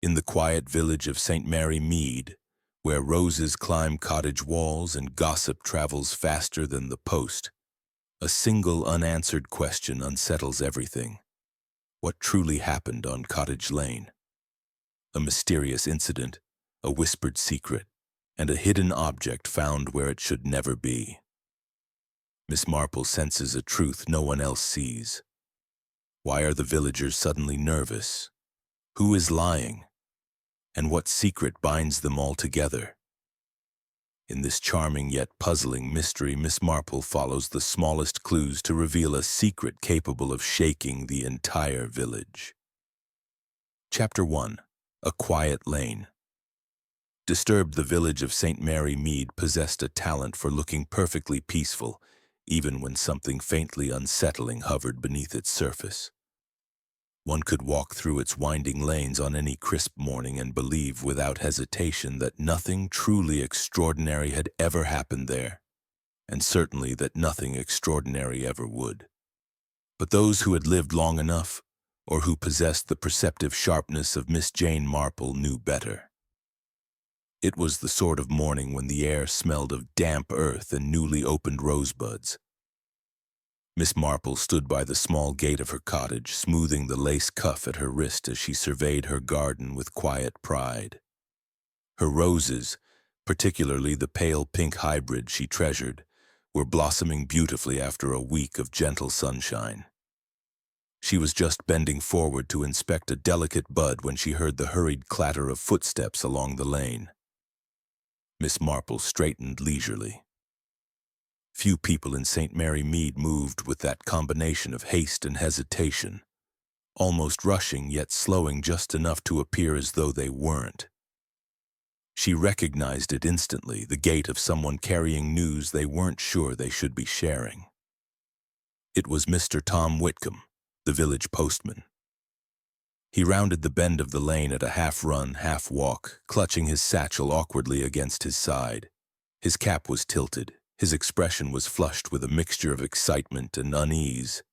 In the quiet village of St. Mary Mead, where roses climb cottage walls and gossip travels faster than the post, a single unanswered question unsettles everything. What truly happened on Cottage Lane? A mysterious incident, a whispered secret, and a hidden object found where it should never be. Miss Marple senses a truth no one else sees. Why are the villagers suddenly nervous? Who is lying? And what secret binds them all together? In this charming yet puzzling mystery, Miss Marple follows the smallest clues to reveal a secret capable of shaking the entire village. Chapter 1. A Quiet Lane. Disturbed, the village of St. Mary Mead possessed a talent for looking perfectly peaceful, even when something faintly unsettling hovered beneath its surface. One could walk through its winding lanes on any crisp morning and believe without hesitation that nothing truly extraordinary had ever happened there, and certainly that nothing extraordinary ever would. But those who had lived long enough, or who possessed the perceptive sharpness of Miss Jane Marple, knew better. It was the sort of morning when the air smelled of damp earth and newly opened rosebuds. Miss Marple stood by the small gate of her cottage, smoothing the lace cuff at her wrist as she surveyed her garden with quiet pride. Her roses, particularly the pale pink hybrid she treasured, were blossoming beautifully after a week of gentle sunshine. She was just bending forward to inspect a delicate bud when she heard the hurried clatter of footsteps along the lane. Miss Marple straightened leisurely. Few people in St. Mary Mead moved with that combination of haste and hesitation, almost rushing yet slowing just enough to appear as though they weren't. She recognized it instantly, the gait of someone carrying news they weren't sure they should be sharing. It was Mr. Tom Whitcomb, the village postman. He rounded the bend of the lane at a half-run, half-walk, clutching his satchel awkwardly against his side. His cap was tilted. His expression was flushed with a mixture of excitement and unease.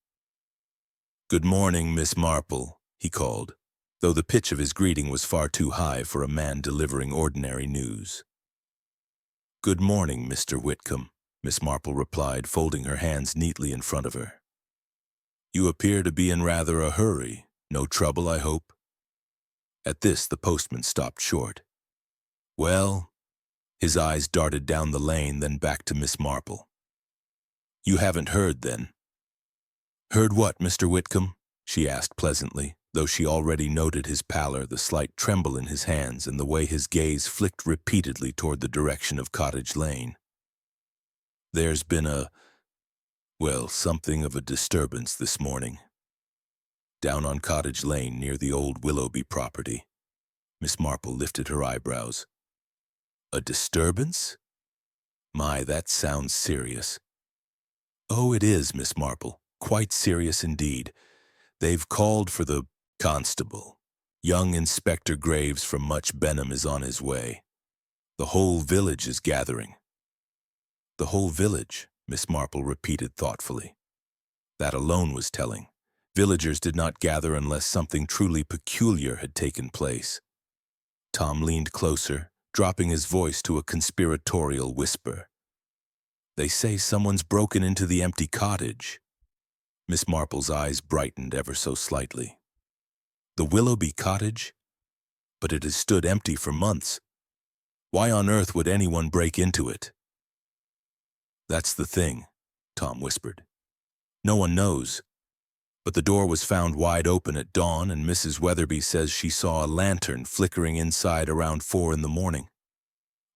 "Good morning, Miss Marple," he called, though the pitch of his greeting was far too high for a man delivering ordinary news. "Good morning, Mr. Whitcomb," Miss Marple replied, folding her hands neatly in front of her. "You appear to be in rather a hurry. No trouble, I hope?" At this, the postman stopped short. "Well," his eyes darted down the lane, then back to Miss Marple. "You haven't heard, then?" "Heard what, Mr. Whitcomb?" she asked pleasantly, though she already noted his pallor, the slight tremble in his hands, and the way his gaze flicked repeatedly toward the direction of Cottage Lane. "There's been something of a disturbance this morning. Down on Cottage Lane near the old Willoughby property." Miss Marple lifted her eyebrows. "A disturbance? My, that sounds serious." "Oh, it is, Miss Marple. Quite serious indeed. They've called for the constable. Young Inspector Graves from Much Benham is on his way. The whole village is gathering." "The whole village," Miss Marple repeated thoughtfully. That alone was telling. Villagers did not gather unless something truly peculiar had taken place. Tom leaned closer, dropping his voice to a conspiratorial whisper. "They say someone's broken into the empty cottage." Miss Marple's eyes brightened ever so slightly. "The Willoughby cottage? But it has stood empty for months. Why on earth would anyone break into it?" "That's the thing," Tom whispered. "No one knows. But the door was found wide open at dawn, and Mrs. Weatherby says she saw a lantern flickering inside around 4 in the morning.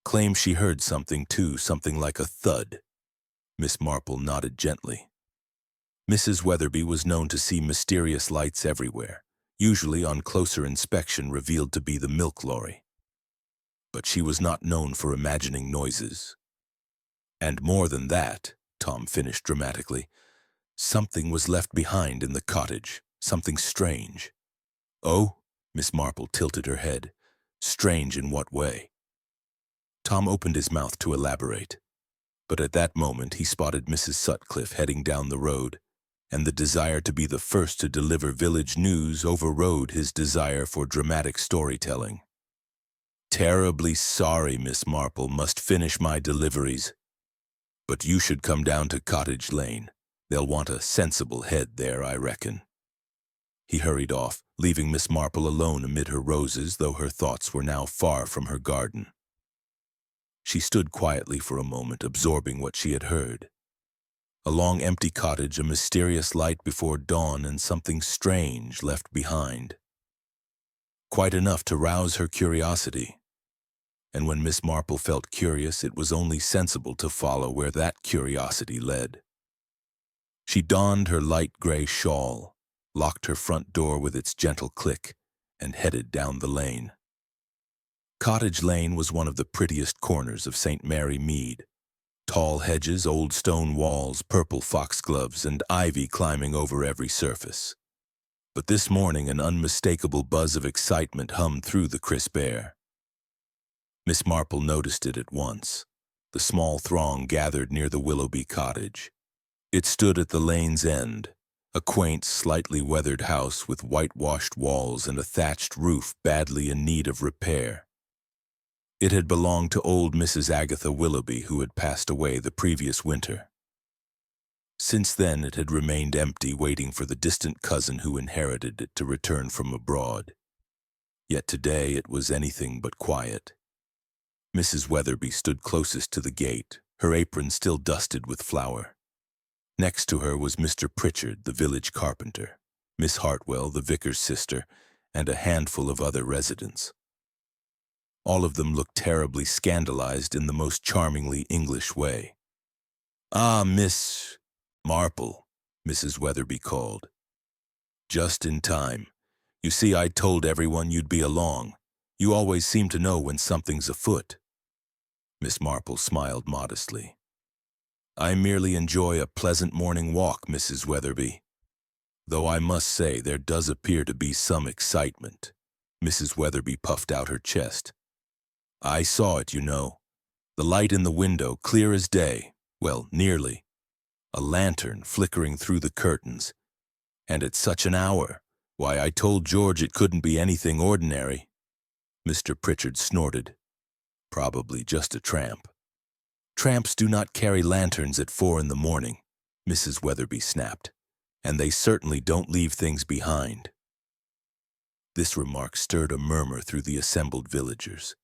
Claims she heard something, too, something like a thud." Miss Marple nodded gently. Mrs. Weatherby was known to see mysterious lights everywhere, usually on closer inspection revealed to be the milk lorry. But she was not known for imagining noises. "And more than that," Tom finished dramatically, "something was left behind in the cottage, something strange." "Oh?" Miss Marple tilted her head. "Strange in what way?" Tom opened his mouth to elaborate, but at that moment he spotted Mrs. Sutcliffe heading down the road. and the desire to be the first to deliver village news overrode his desire for dramatic storytelling. "Terribly sorry, Miss Marple, must finish my deliveries. But you should come down to Cottage Lane. They'll want a sensible head there, I reckon." He hurried off, leaving Miss Marple alone amid her roses, though her thoughts were now far from her garden. She stood quietly for a moment, absorbing what she had heard. A long empty cottage, a mysterious light before dawn, and something strange left behind. Quite enough to rouse her curiosity. And when Miss Marple felt curious, it was only sensible to follow where that curiosity led. She donned her light gray shawl, locked her front door with its gentle click, and headed down the lane. Cottage Lane was one of the prettiest corners of St. Mary Mead. Tall hedges, old stone walls, purple foxgloves, and ivy climbing over every surface. But this morning an unmistakable buzz of excitement hummed through the crisp air. Miss Marple noticed it at once. The small throng gathered near the Willoughby cottage. It stood at the lane's end, a quaint, slightly weathered house with whitewashed walls and a thatched roof badly in need of repair. It had belonged to old Mrs. Agatha Willoughby, who had passed away the previous winter. Since then it had remained empty, waiting for the distant cousin who inherited it to return from abroad. Yet today it was anything but quiet. Mrs. Weatherby stood closest to the gate, her apron still dusted with flour. Next to her was Mr. Pritchard, the village carpenter, Miss Hartwell, the vicar's sister, and a handful of other residents. All of them looked terribly scandalized in the most charmingly English way. "Ah, Miss Marple," Mrs. Weatherby called. "Just in time. You see, I told everyone you'd be along. You always seem to know when something's afoot." Miss Marple smiled modestly. "I merely enjoy a pleasant morning walk, Mrs. Weatherby. Though I must say there does appear to be some excitement." Mrs. Weatherby puffed out her chest. "I saw it, you know. The light in the window, clear as day. Well, nearly. A lantern flickering through the curtains. And at such an hour. Why, I told George it couldn't be anything ordinary." Mr. Pritchard snorted. "Probably just a tramp." "Tramps do not carry lanterns at 4 in the morning," Mrs. Weatherby snapped. "And they certainly don't leave things behind." This remark stirred a murmur through the assembled villagers.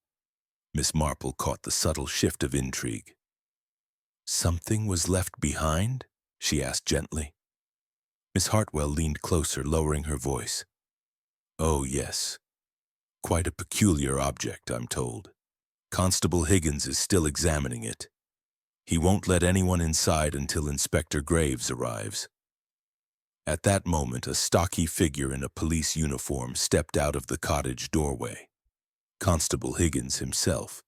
Miss Marple caught the subtle shift of intrigue. "Something was left behind?" she asked gently. Miss Hartwell leaned closer, lowering her voice. "Oh, yes. Quite a peculiar object, I'm told. Constable Higgins is still examining it. He won't let anyone inside until Inspector Graves arrives." At that moment, a stocky figure in a police uniform stepped out of the cottage doorway. Constable Higgins himself.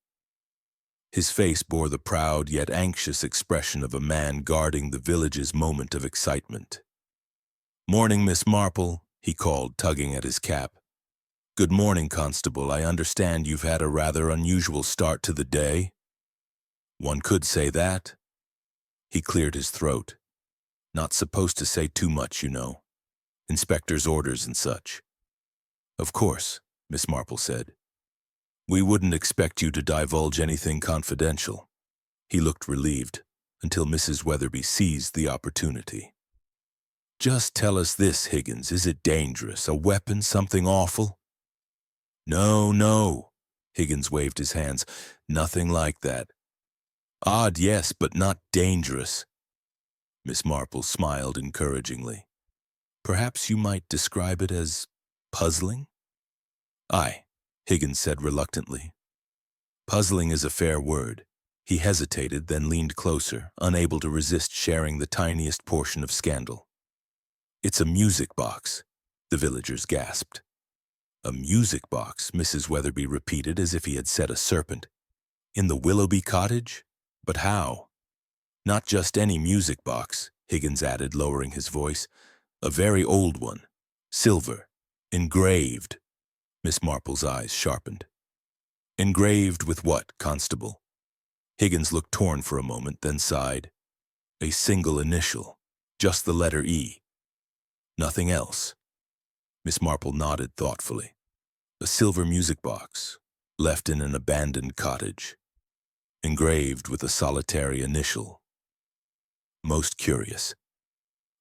His face bore the proud yet anxious expression of a man guarding the village's moment of excitement. "Morning, Miss Marple," he called, tugging at his cap. "Good morning, Constable. I understand you've had a rather unusual start to the day." "One could say that." He cleared his throat. "Not supposed to say too much, you know. Inspector's orders and such." "Of course," Miss Marple said. "We wouldn't expect you to divulge anything confidential." He looked relieved, until Mrs. Weatherby seized the opportunity. "Just tell us this, Higgins. Is it dangerous? A weapon? Something awful?" "No, no." Higgins waved his hands. "Nothing like that. Odd, yes, but not dangerous." Miss Marple smiled encouragingly. "Perhaps you might describe it as puzzling?" "Aye," Higgins said reluctantly. "Puzzling is a fair word." He hesitated, then leaned closer, unable to resist sharing the tiniest portion of scandal. "It's a music box," the villagers gasped. "A music box," Mrs. Weatherby repeated as if he had said a serpent. "In the Willoughby cottage? But how?" "Not just any music box," Higgins added, lowering his voice. "A very old one. Silver. Engraved." Miss Marple's eyes sharpened. "Engraved with what, Constable?" Higgins looked torn for a moment, then sighed. "A single initial. Just the letter E." Nothing else. Miss Marple nodded thoughtfully. A silver music box, left in an abandoned cottage, engraved with a solitary initial. Most curious.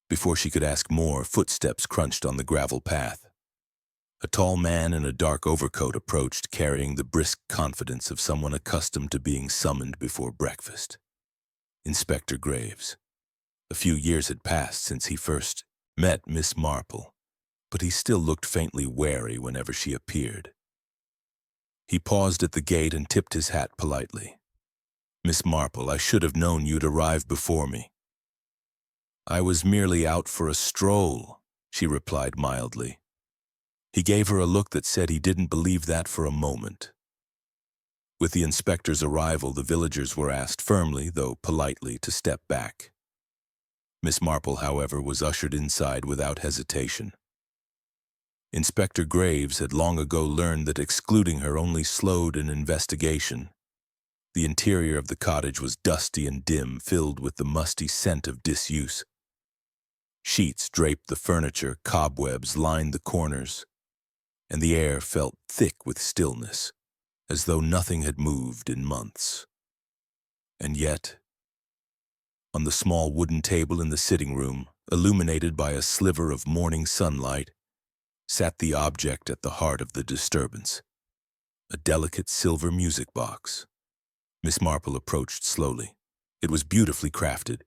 Before she could ask more, footsteps crunched on the gravel path. A tall man in a dark overcoat approached, carrying the brisk confidence of someone accustomed to being summoned before breakfast. Inspector Graves. A few years had passed since he first met Miss Marple, but he still looked faintly wary whenever she appeared. He paused at the gate and tipped his hat politely. "Miss Marple, I should have known you'd arrive before me." "I was merely out for a stroll," she replied mildly. He gave her a look that said he didn't believe that for a moment. With the inspector's arrival, the villagers were asked firmly, though politely, to step back. Miss Marple, however, was ushered inside without hesitation. Inspector Graves had long ago learned that excluding her only slowed an investigation. The interior of the cottage was dusty and dim, filled with the musty scent of disuse. Sheets draped the furniture, cobwebs lined the corners, and the air felt thick with stillness, as though nothing had moved in months. And yet, on the small wooden table in the sitting room, illuminated by a sliver of morning sunlight, sat the object at the heart of the disturbance, a delicate silver music box. Miss Marple approached slowly. It was beautifully crafted,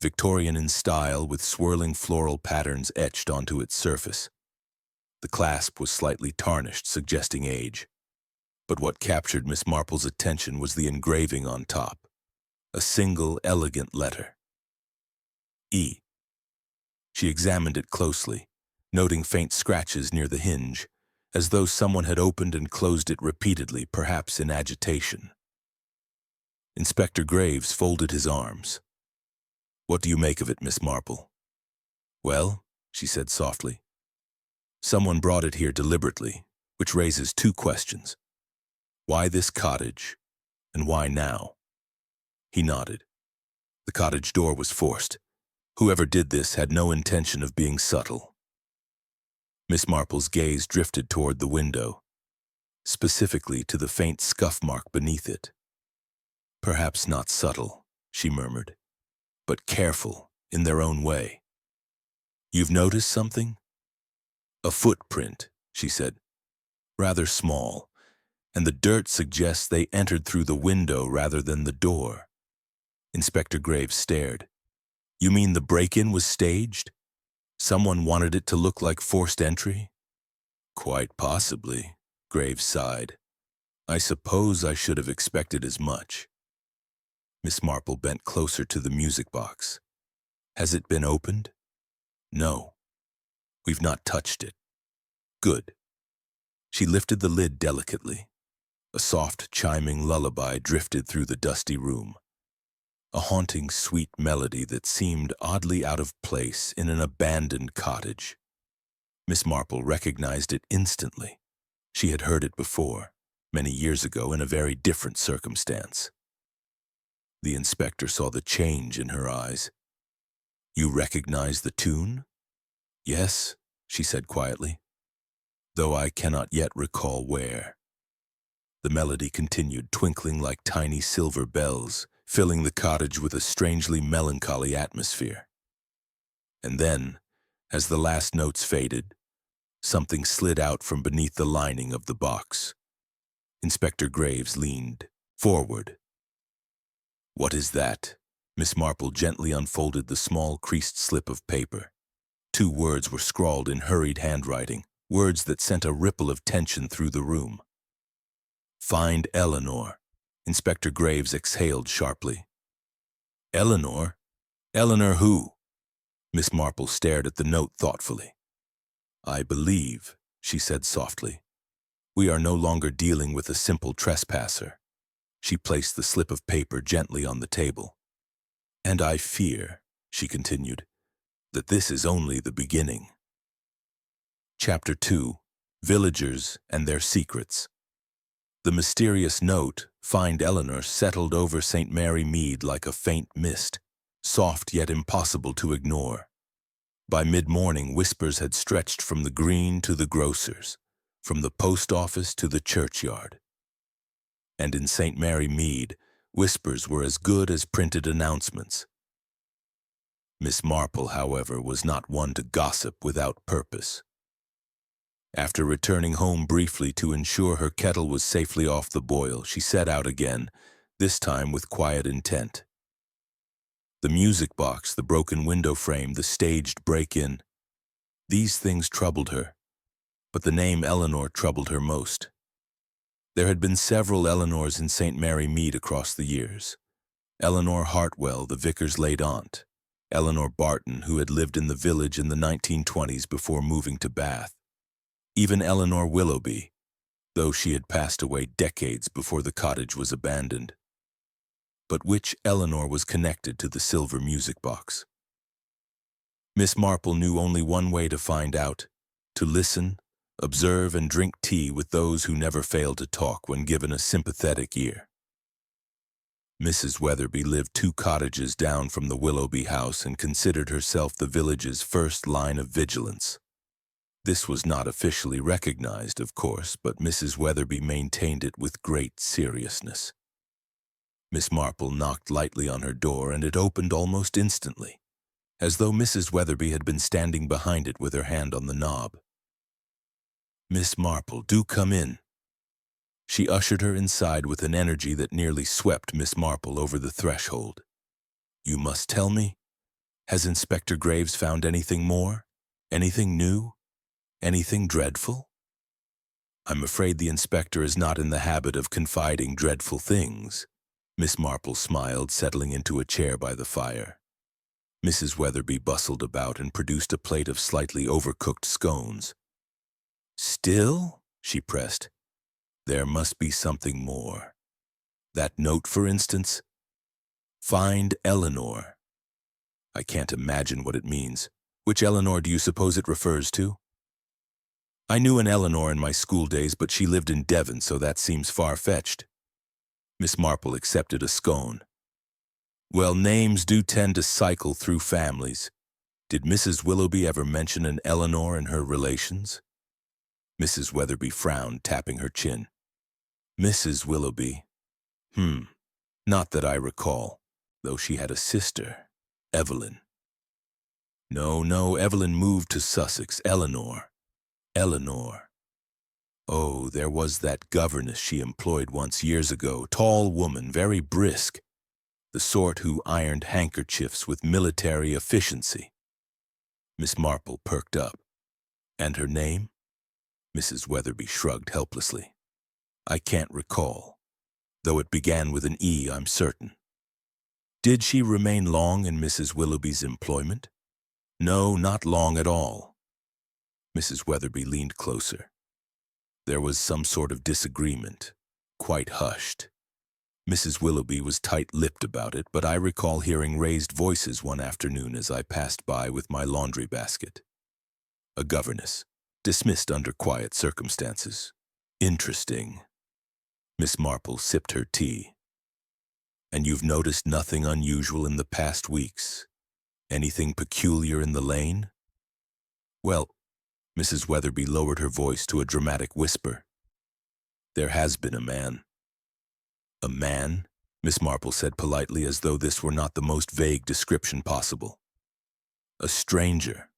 Victorian in style, with swirling floral patterns etched onto its surface. The clasp was slightly tarnished, suggesting age. But what captured Miss Marple's attention was the engraving on top, a single elegant letter. E. She examined it closely, noting faint scratches near the hinge, as though someone had opened and closed it repeatedly, perhaps in agitation. Inspector Graves folded his arms. "What do you make of it, Miss Marple?" "Well," she said softly, "someone brought it here deliberately, which raises two questions. Why this cottage, and why now?" He nodded. The cottage door was forced. Whoever did this had no intention of being subtle. Miss Marple's gaze drifted toward the window, specifically to the faint scuff mark beneath it. "Perhaps not subtle," she murmured, "but careful in their own way. You've noticed something?" "A footprint," she said, "rather small, and the dirt suggests they entered through the window rather than the door." Inspector Graves stared. "You mean the break-in was staged? Someone wanted it to look like forced entry?" "Quite possibly," Graves sighed. "I suppose I should have expected as much." Miss Marple bent closer to the music box. "Has it been opened?" "No. We've not touched it." "Good." She lifted the lid delicately. A soft, chiming lullaby drifted through the dusty room. A haunting, sweet melody that seemed oddly out of place in an abandoned cottage. Miss Marple recognized it instantly. She had heard it before, many years ago, in a very different circumstance. The inspector saw the change in her eyes. "You recognize the tune?" "Yes," she said quietly, "though I cannot yet recall where." The melody continued, twinkling like tiny silver bells, filling the cottage with a strangely melancholy atmosphere. And then, as the last notes faded, something slid out from beneath the lining of the box. Inspector Graves leaned forward. "What is that?" Miss Marple gently unfolded the small creased slip of paper. Two words were scrawled in hurried handwriting, words that sent a ripple of tension through the room. "Find Eleanor." Inspector Graves exhaled sharply. "Eleanor? Eleanor who?" Miss Marple stared at the note thoughtfully. "I believe," she said softly, "we are no longer dealing with a simple trespasser." She placed the slip of paper gently on the table. "And I fear," she continued, "that this is only the beginning." Chapter 2. Villagers and Their Secrets. The mysterious note, "Find Eleanor," settled over St. Mary Mead like a faint mist, soft yet impossible to ignore. By mid-morning, whispers had stretched from the green to the grocer's, from the post office to the churchyard. And in St. Mary Mead, whispers were as good as printed announcements. Miss Marple, however, was not one to gossip without purpose. After returning home briefly to ensure her kettle was safely off the boil, she set out again, this time with quiet intent. The music box, the broken window frame, the staged break-in, these things troubled her, but the name Eleanor troubled her most. There had been several Eleanors in St. Mary Mead across the years. Eleanor Hartwell, the vicar's late aunt. Eleanor Barton, who had lived in the village in the 1920s before moving to Bath. Even Eleanor Willoughby, though she had passed away decades before the cottage was abandoned. But which Eleanor was connected to the silver music box? Miss Marple knew only one way to find out: to listen, observe, and drink tea with those who never failed to talk when given a sympathetic ear. Mrs. Weatherby lived 2 cottages down from the Willoughby house and considered herself the village's first line of vigilance. This was not officially recognized, of course, but Mrs. Weatherby maintained it with great seriousness. Miss Marple knocked lightly on her door, and it opened almost instantly, as though Mrs. Weatherby had been standing behind it with her hand on the knob. "Miss Marple, do come in." She ushered her inside with an energy that nearly swept Miss Marple over the threshold. "You must tell me? Has Inspector Graves found anything more? Anything new? Anything dreadful?" "I'm afraid the inspector is not in the habit of confiding dreadful things." Miss Marple smiled, settling into a chair by the fire. Mrs. Weatherby bustled about and produced a plate of slightly overcooked scones. "Still?" she pressed. "There must be something more. That note, for instance? Find Eleanor. I can't imagine what it means. Which Eleanor do you suppose it refers to?" "I knew an Eleanor in my school days, but she lived in Devon, so that seems far-fetched." Miss Marple accepted a scone. "Well, names do tend to cycle through families. Did Mrs. Willoughby ever mention an Eleanor in her relations?" Mrs. Weatherby frowned, tapping her chin. "Mrs. Willoughby? Not that I recall, though she had a sister, Evelyn." No, Evelyn moved to Sussex. Eleanor. Oh, there was that governess she employed once years ago, tall woman, very brisk, the sort who ironed handkerchiefs with military efficiency. Miss Marple perked up. "And her name?" Mrs. Weatherby shrugged helplessly. "I can't recall, though it began with an E, I'm certain." "Did she remain long in Mrs. Willoughby's employment?" "No, not long at all." Mrs. Weatherby leaned closer. "There was some sort of disagreement, quite hushed. Mrs. Willoughby was tight-lipped about it, but I recall hearing raised voices one afternoon as I passed by with my laundry basket. A governess, dismissed under quiet circumstances. Interesting." Miss Marple sipped her tea. "And you've noticed nothing unusual in the past weeks? Anything peculiar in the lane?" "Well," Mrs. Weatherby lowered her voice to a dramatic whisper, "there has been a man." "A man?" Miss Marple said politely, as though this were not the most vague description possible. "A stranger.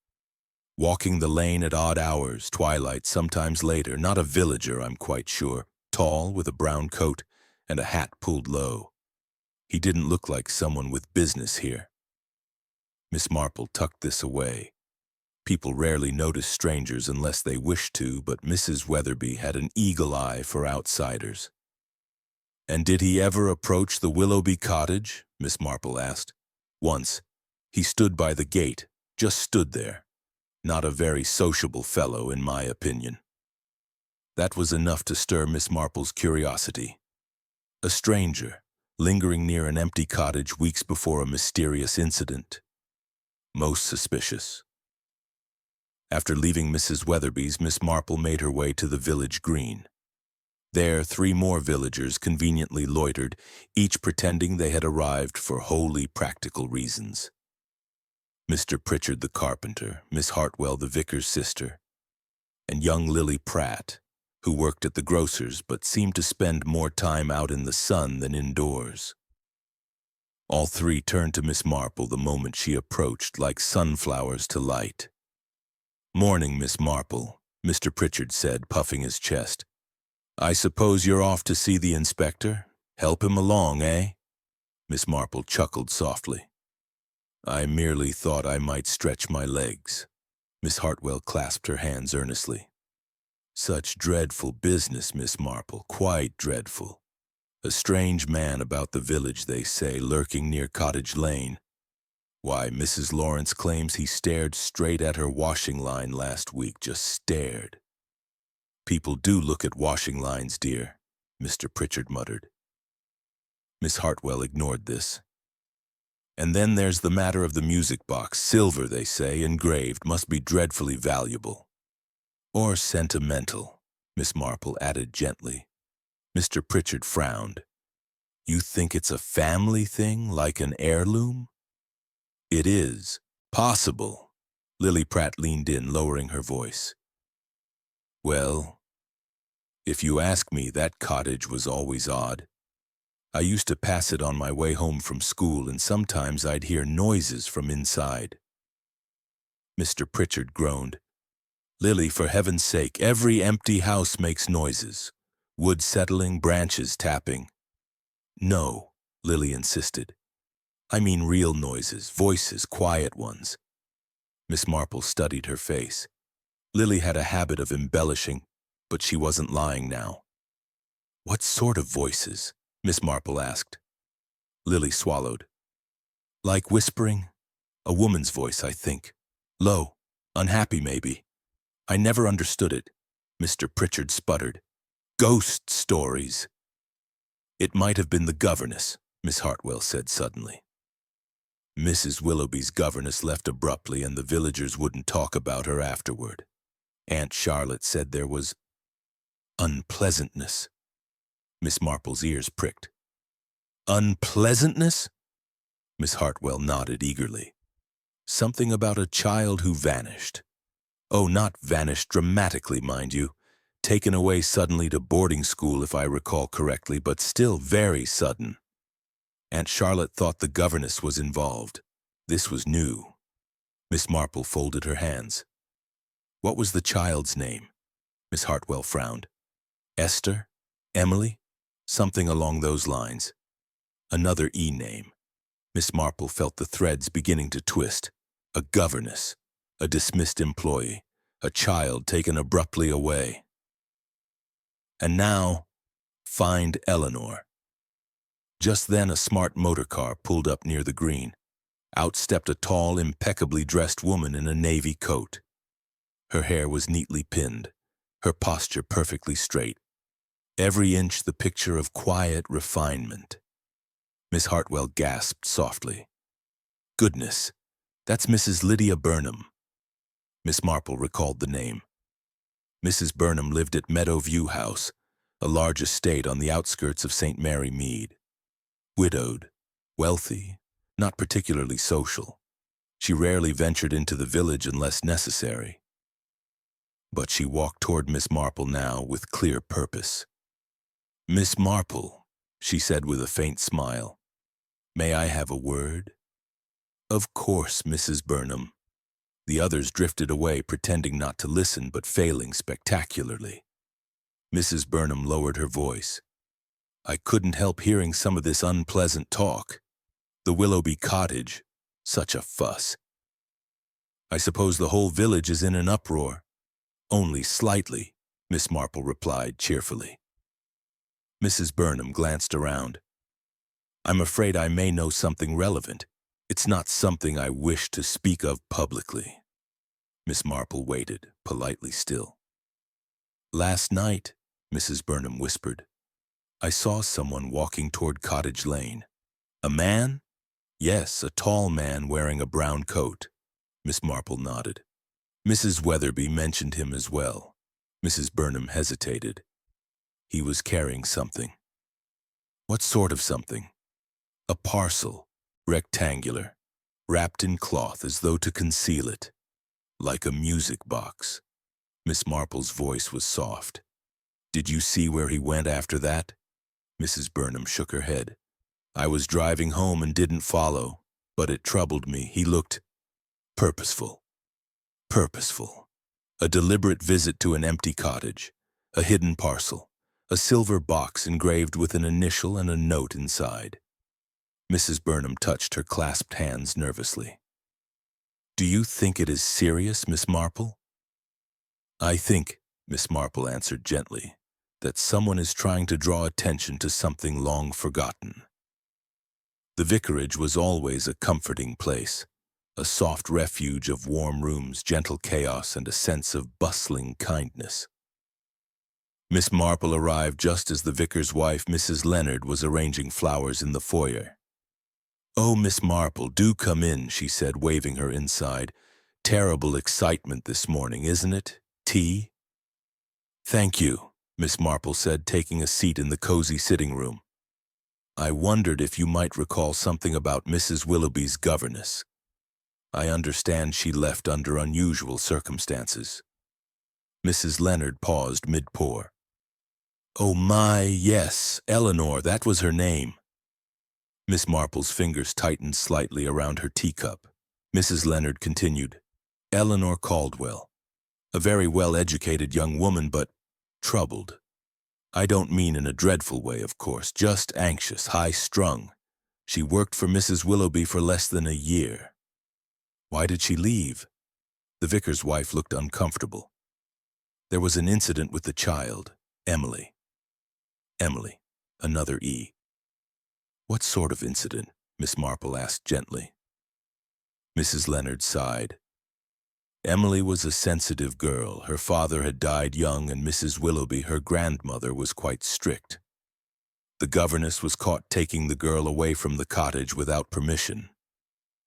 Walking the lane at odd hours, twilight, sometimes later. Not a villager, I'm quite sure. Tall, with a brown coat, and a hat pulled low. He didn't look like someone with business here." Miss Marple tucked this away. People rarely noticed strangers unless they wished to, but Mrs. Weatherby had an eagle eye for outsiders. "And did he ever approach the Willoughby cottage?" Miss Marple asked. "Once. He stood by the gate, just stood there. Not a very sociable fellow, in my opinion." That was enough to stir Miss Marple's curiosity. A stranger, lingering near an empty cottage weeks before a mysterious incident. Most suspicious. After leaving Mrs. Weatherby's, Miss Marple made her way to the village green. There, 3 more villagers conveniently loitered, each pretending they had arrived for wholly practical reasons. Mr. Pritchard the carpenter, Miss Hartwell the vicar's sister, and young Lily Pratt, who worked at the grocer's but seemed to spend more time out in the sun than indoors. All three turned to Miss Marple the moment she approached, like sunflowers to light. "Morning, Miss Marple," Mr. Pritchard said, puffing his chest. "I suppose you're off to see the inspector? Help him along, eh?" Miss Marple chuckled softly. "I merely thought I might stretch my legs." Miss Hartwell clasped her hands earnestly. "Such dreadful business, Miss Marple, quite dreadful. A strange man about the village, they say, lurking near Cottage Lane. Why, Mrs. Lawrence claims he stared straight at her washing line last week, just stared." "People do look at washing lines, dear," Mr. Pritchard muttered. Miss Hartwell ignored this. "And then there's the matter of the music box. Silver, they say, engraved, must be dreadfully valuable." "Or sentimental," Miss Marple added gently. Mr. Pritchard frowned. "You think it's a family thing, like an heirloom?" "It is. Possible." Lily Pratt leaned in, lowering her voice. "Well, if you ask me, that cottage was always odd. I used to pass it on my way home from school, and sometimes I'd hear noises from inside." Mr. Pritchard groaned. "Lily, for heaven's sake, every empty house makes noises. Wood settling, branches tapping." "No," Lily insisted. "I mean real noises, voices, quiet ones." Miss Marple studied her face. Lily had a habit of embellishing, but she wasn't lying now. "What sort of voices?" Miss Marple asked. Lily swallowed. "Like whispering? A woman's voice, I think. Low, unhappy maybe. I never understood it." Mr. Pritchard sputtered. "Ghost stories." "It might have been the governess," Miss Hartwell said suddenly. "Mrs. Willoughby's governess left abruptly, and the villagers wouldn't talk about her afterward. Aunt Charlotte said there was unpleasantness." Miss Marple's ears pricked. "Unpleasantness?" Miss Hartwell nodded eagerly. "Something about a child who vanished. Oh, not vanished dramatically, mind you. Taken away suddenly to boarding school, if I recall correctly, but still very sudden. Aunt Charlotte thought the governess was involved. This was new." Miss Marple folded her hands. "What was the child's name?" Miss Hartwell frowned. "Esther? Emily? Something along those lines. Another E name." Miss Marple felt the threads beginning to twist. A governess, a dismissed employee, a child taken abruptly away. And now, find Eleanor. Just then a smart motor car pulled up near the green. Out stepped a tall, impeccably dressed woman in a navy coat. Her hair was neatly pinned, her posture perfectly straight. Every inch the picture of quiet refinement. Miss Hartwell gasped softly. "Goodness, that's Mrs. Lydia Burnham." Miss Marple recalled the name. Mrs. Burnham lived at Meadowview House, a large estate on the outskirts of St. Mary Mead. Widowed, wealthy, not particularly social. She rarely ventured into the village unless necessary. But she walked toward Miss Marple now with clear purpose. "Miss Marple," she said with a faint smile, "may I have a word?" "Of course, Mrs. Burnham." The others drifted away, pretending not to listen, but failing spectacularly. Mrs. Burnham lowered her voice. "I couldn't help hearing some of this unpleasant talk. The Willoughby cottage, such a fuss. I suppose the whole village is in an uproar." "Only slightly," Miss Marple replied cheerfully. Mrs. Burnham glanced around. "I'm afraid I may know something relevant. It's not something I wish to speak of publicly." Miss Marple waited, politely still. "Last night," Mrs. Burnham whispered, "I saw someone walking toward Cottage Lane." "A man?" "Yes, a tall man wearing a brown coat." Miss Marple nodded. "Mrs. Weatherby mentioned him as well." Mrs. Burnham hesitated. "He was carrying something." "What sort of something?" "A parcel, rectangular, wrapped in cloth as though to conceal it, like a music box. Miss Marple's voice was soft. "Did you see where he went after that?" Mrs. Burnham shook her head. "I was driving home and didn't follow, but it troubled me. He looked purposeful. Purposeful. A deliberate visit to an empty cottage, a hidden parcel, a silver box engraved with an initial and a note inside." Mrs. Burnham touched her clasped hands nervously. "Do you think it is serious, Miss Marple?" "I think," Miss Marple answered gently, "that someone is trying to draw attention to something long forgotten." The vicarage was always a comforting place, a soft refuge of warm rooms, gentle chaos, and a sense of bustling kindness. Miss Marple arrived just as the vicar's wife, Mrs. Leonard, was arranging flowers in the foyer. "Oh, Miss Marple, do come in," she said, waving her inside. "Terrible excitement this morning, isn't it? Tea?" "Thank you," Miss Marple said, taking a seat in the cozy sitting room. "I wondered if you might recall something about Mrs. Willoughby's governess. I understand she left under unusual circumstances." Mrs. Leonard paused mid-pour. "Oh my, yes, Eleanor, that was her name." Miss Marple's fingers tightened slightly around her teacup. Mrs. Leonard continued, "Eleanor Caldwell. A very well-educated young woman, but troubled. I don't mean in a dreadful way, of course, just anxious, high-strung. She worked for Mrs. Willoughby for less than a year." "Why did she leave?" The vicar's wife looked uncomfortable. "There was an incident with the child, Emily." Emily, another E. "What sort of incident?" Miss Marple asked gently. Mrs. Leonard sighed. "Emily was a sensitive girl. Her father had died young, and Mrs. Willoughby, her grandmother, was quite strict. The governess was caught taking the girl away from the cottage without permission.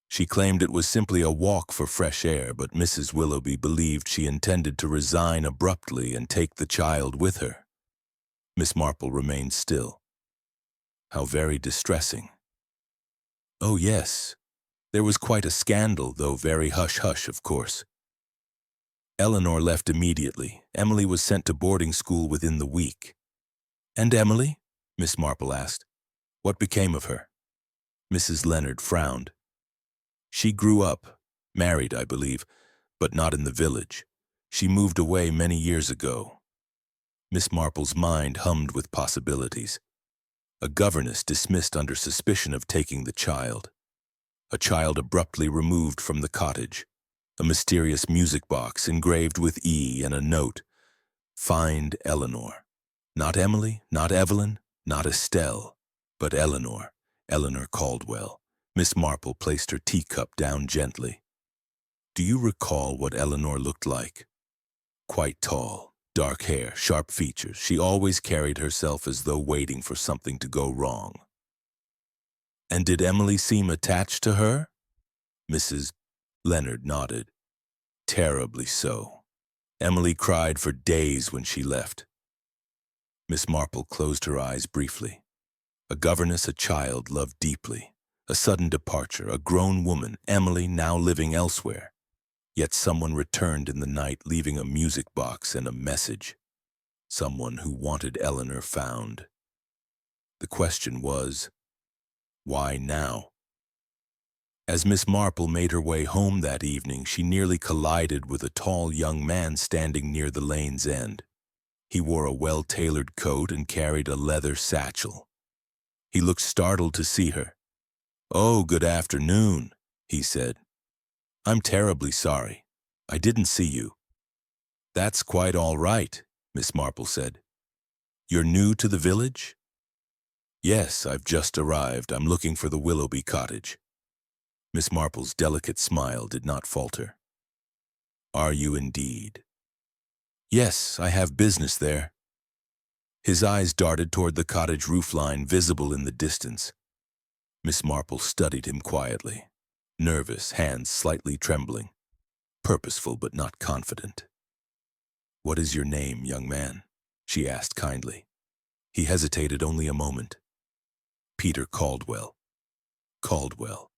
She claimed it was simply a walk for fresh air, but Mrs. Willoughby believed she intended to resign abruptly and take the child with her." Miss Marple remained still. "How very distressing." "Oh, yes. There was quite a scandal, though very hush-hush, of course. Eleanor left immediately. Emily was sent to boarding school within the week." "And Emily?" Miss Marple asked. "What became of her?" Mrs. Leonard frowned. "She grew up, married, I believe, but not in the village. She moved away many years ago." Miss Marple's mind hummed with possibilities. A governess dismissed under suspicion of taking the child. A child abruptly removed from the cottage. A mysterious music box engraved with E and a note. "Find Eleanor." Not Emily, not Evelyn, not Estelle, but Eleanor, Eleanor Caldwell. Miss Marple placed her teacup down gently. "Do you recall what Eleanor looked like?" "Quite tall. Dark hair, sharp features. She always carried herself as though waiting for something to go wrong." "And did Emily seem attached to her?" Mrs. Leonard nodded. "Terribly so. Emily cried for days when she left." Miss Marple closed her eyes briefly. A governess, a child loved deeply. A sudden departure, a grown woman, Emily now living elsewhere. Yet someone returned in the night, leaving a music box and a message. Someone who wanted Eleanor found. The question was, why now? As Miss Marple made her way home that evening, she nearly collided with a tall young man standing near the lane's end. He wore a well-tailored coat and carried a leather satchel. He looked startled to see her. "Oh, good afternoon," he said. "I'm terribly sorry. I didn't see you." "That's quite all right," Miss Marple said. "You're new to the village?" "Yes, I've just arrived. I'm looking for the Willoughby cottage." Miss Marple's delicate smile did not falter. "Are you indeed?" "Yes, I have business there." His eyes darted toward the cottage roofline visible in the distance. Miss Marple studied him quietly, nervous, hands slightly trembling, purposeful but not confident. "What is your name, young man?" she asked kindly. He hesitated only a moment. "Peter Caldwell." "Caldwell.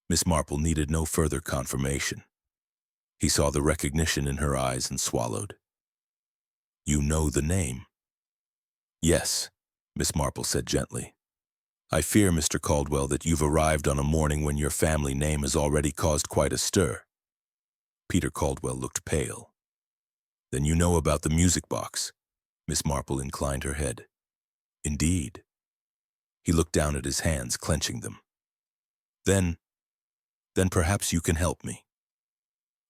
Miss Marple needed no further confirmation. He saw the recognition in her eyes and swallowed. "You know the name?" "Yes," Miss Marple said gently. "I fear, Mr. Caldwell, that you've arrived on a morning when your family name has already caused quite a stir." Peter Caldwell looked pale. "Then you know about the music box?" Miss Marple inclined her head. "Indeed." He looked down at his hands, clenching them. Then perhaps you can help me."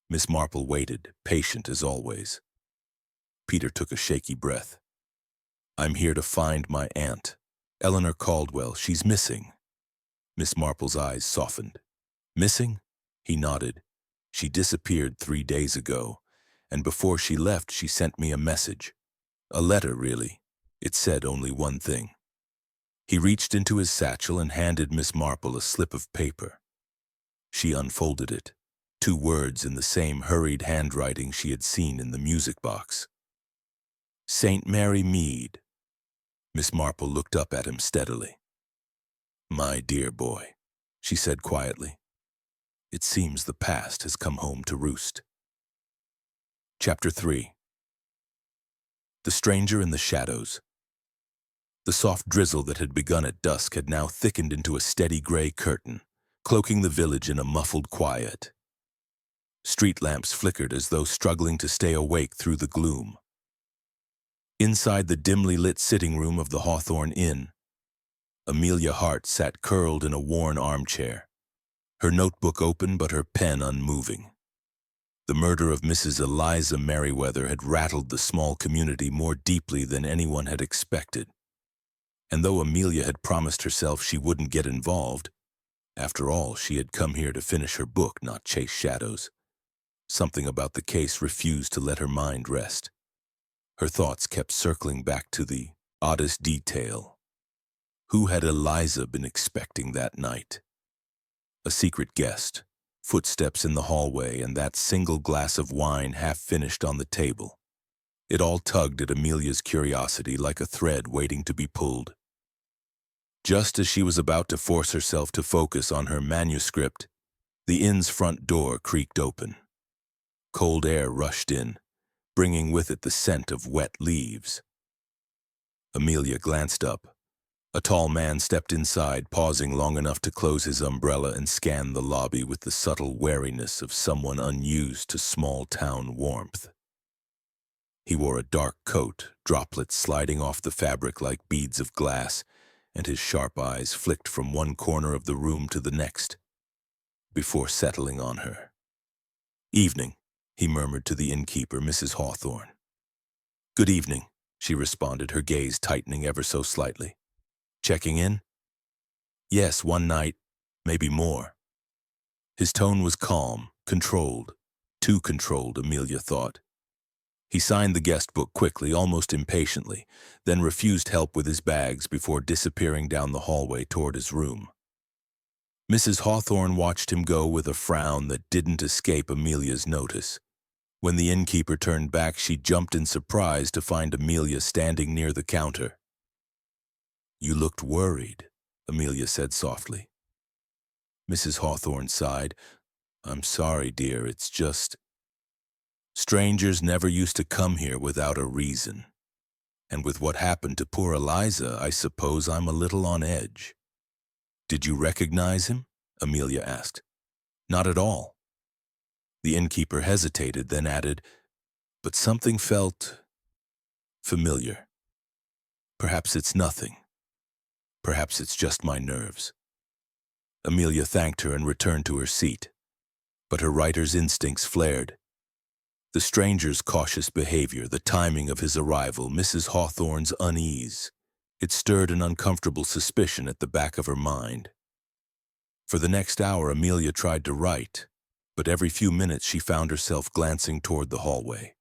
Miss Marple waited, patient as always. Peter took a shaky breath. "I'm here to find my aunt, Eleanor Caldwell. She's missing." Miss Marple's eyes softened. "Missing?" He nodded. "She disappeared 3 days ago, and before she left she sent me a message. A letter, really. It said only one thing." He reached into his satchel and handed Miss Marple a slip of paper. She unfolded it. 2 words in the same hurried handwriting she had seen in the music box. "St. Mary Mead." Miss Marple looked up at him steadily. "My dear boy," she said quietly, "it seems the past has come home to roost." Chapter 3. The Stranger in the Shadows. The soft drizzle that had begun at dusk had now thickened into a steady gray curtain, cloaking the village in a muffled quiet. Street lamps flickered as though struggling to stay awake through the gloom. Inside the dimly lit sitting room of the Hawthorne Inn, Amelia Hart sat curled in a worn armchair, her notebook open but her pen unmoving. The murder of Mrs. Eliza Merriweather had rattled the small community more deeply than anyone had expected. And though Amelia had promised herself she wouldn't get involved, after all, she had come here to finish her book, not chase shadows. Something about the case refused to let her mind rest. Her thoughts kept circling back to the oddest detail. Who had Eliza been expecting that night? A secret guest, footsteps in the hallway, and that single glass of wine half finished on the table. It all tugged at Amelia's curiosity like a thread waiting to be pulled. Just as she was about to force herself to focus on her manuscript, the inn's front door creaked open. Cold air rushed in, bringing with it the scent of wet leaves. Amelia glanced up. A tall man stepped inside, pausing long enough to close his umbrella and scan the lobby with the subtle wariness of someone unused to small-town warmth. He wore a dark coat, droplets sliding off the fabric like beads of glass, and his sharp eyes flicked from one corner of the room to the next, before settling on her. "Evening," he murmured to the innkeeper, Mrs. Hawthorne. "Good evening," she responded, her gaze tightening ever so slightly. "Checking in?" "Yes, one night, maybe more." His tone was calm, controlled, too controlled, Amelia thought. He signed the guest book quickly, almost impatiently, then refused help with his bags before disappearing down the hallway toward his room. Mrs. Hawthorne watched him go with a frown that didn't escape Amelia's notice. When the innkeeper turned back, she jumped in surprise to find Amelia standing near the counter. "You looked worried," Amelia said softly. Mrs. Hawthorne sighed. "I'm sorry, dear, it's just... Strangers never used to come here without a reason. And with what happened to poor Eliza, I suppose I'm a little on edge." "Did you recognize him?" Amelia asked. "Not at all." The innkeeper hesitated, then added, "But something felt familiar. Perhaps it's nothing. Perhaps it's just my nerves." Amelia thanked her and returned to her seat, but her writer's instincts flared. The stranger's cautious behavior, the timing of his arrival, Mrs. Hawthorne's unease. It stirred an uncomfortable suspicion at the back of her mind. For the next hour, Amelia tried to write, but every few minutes she found herself glancing toward the hallway.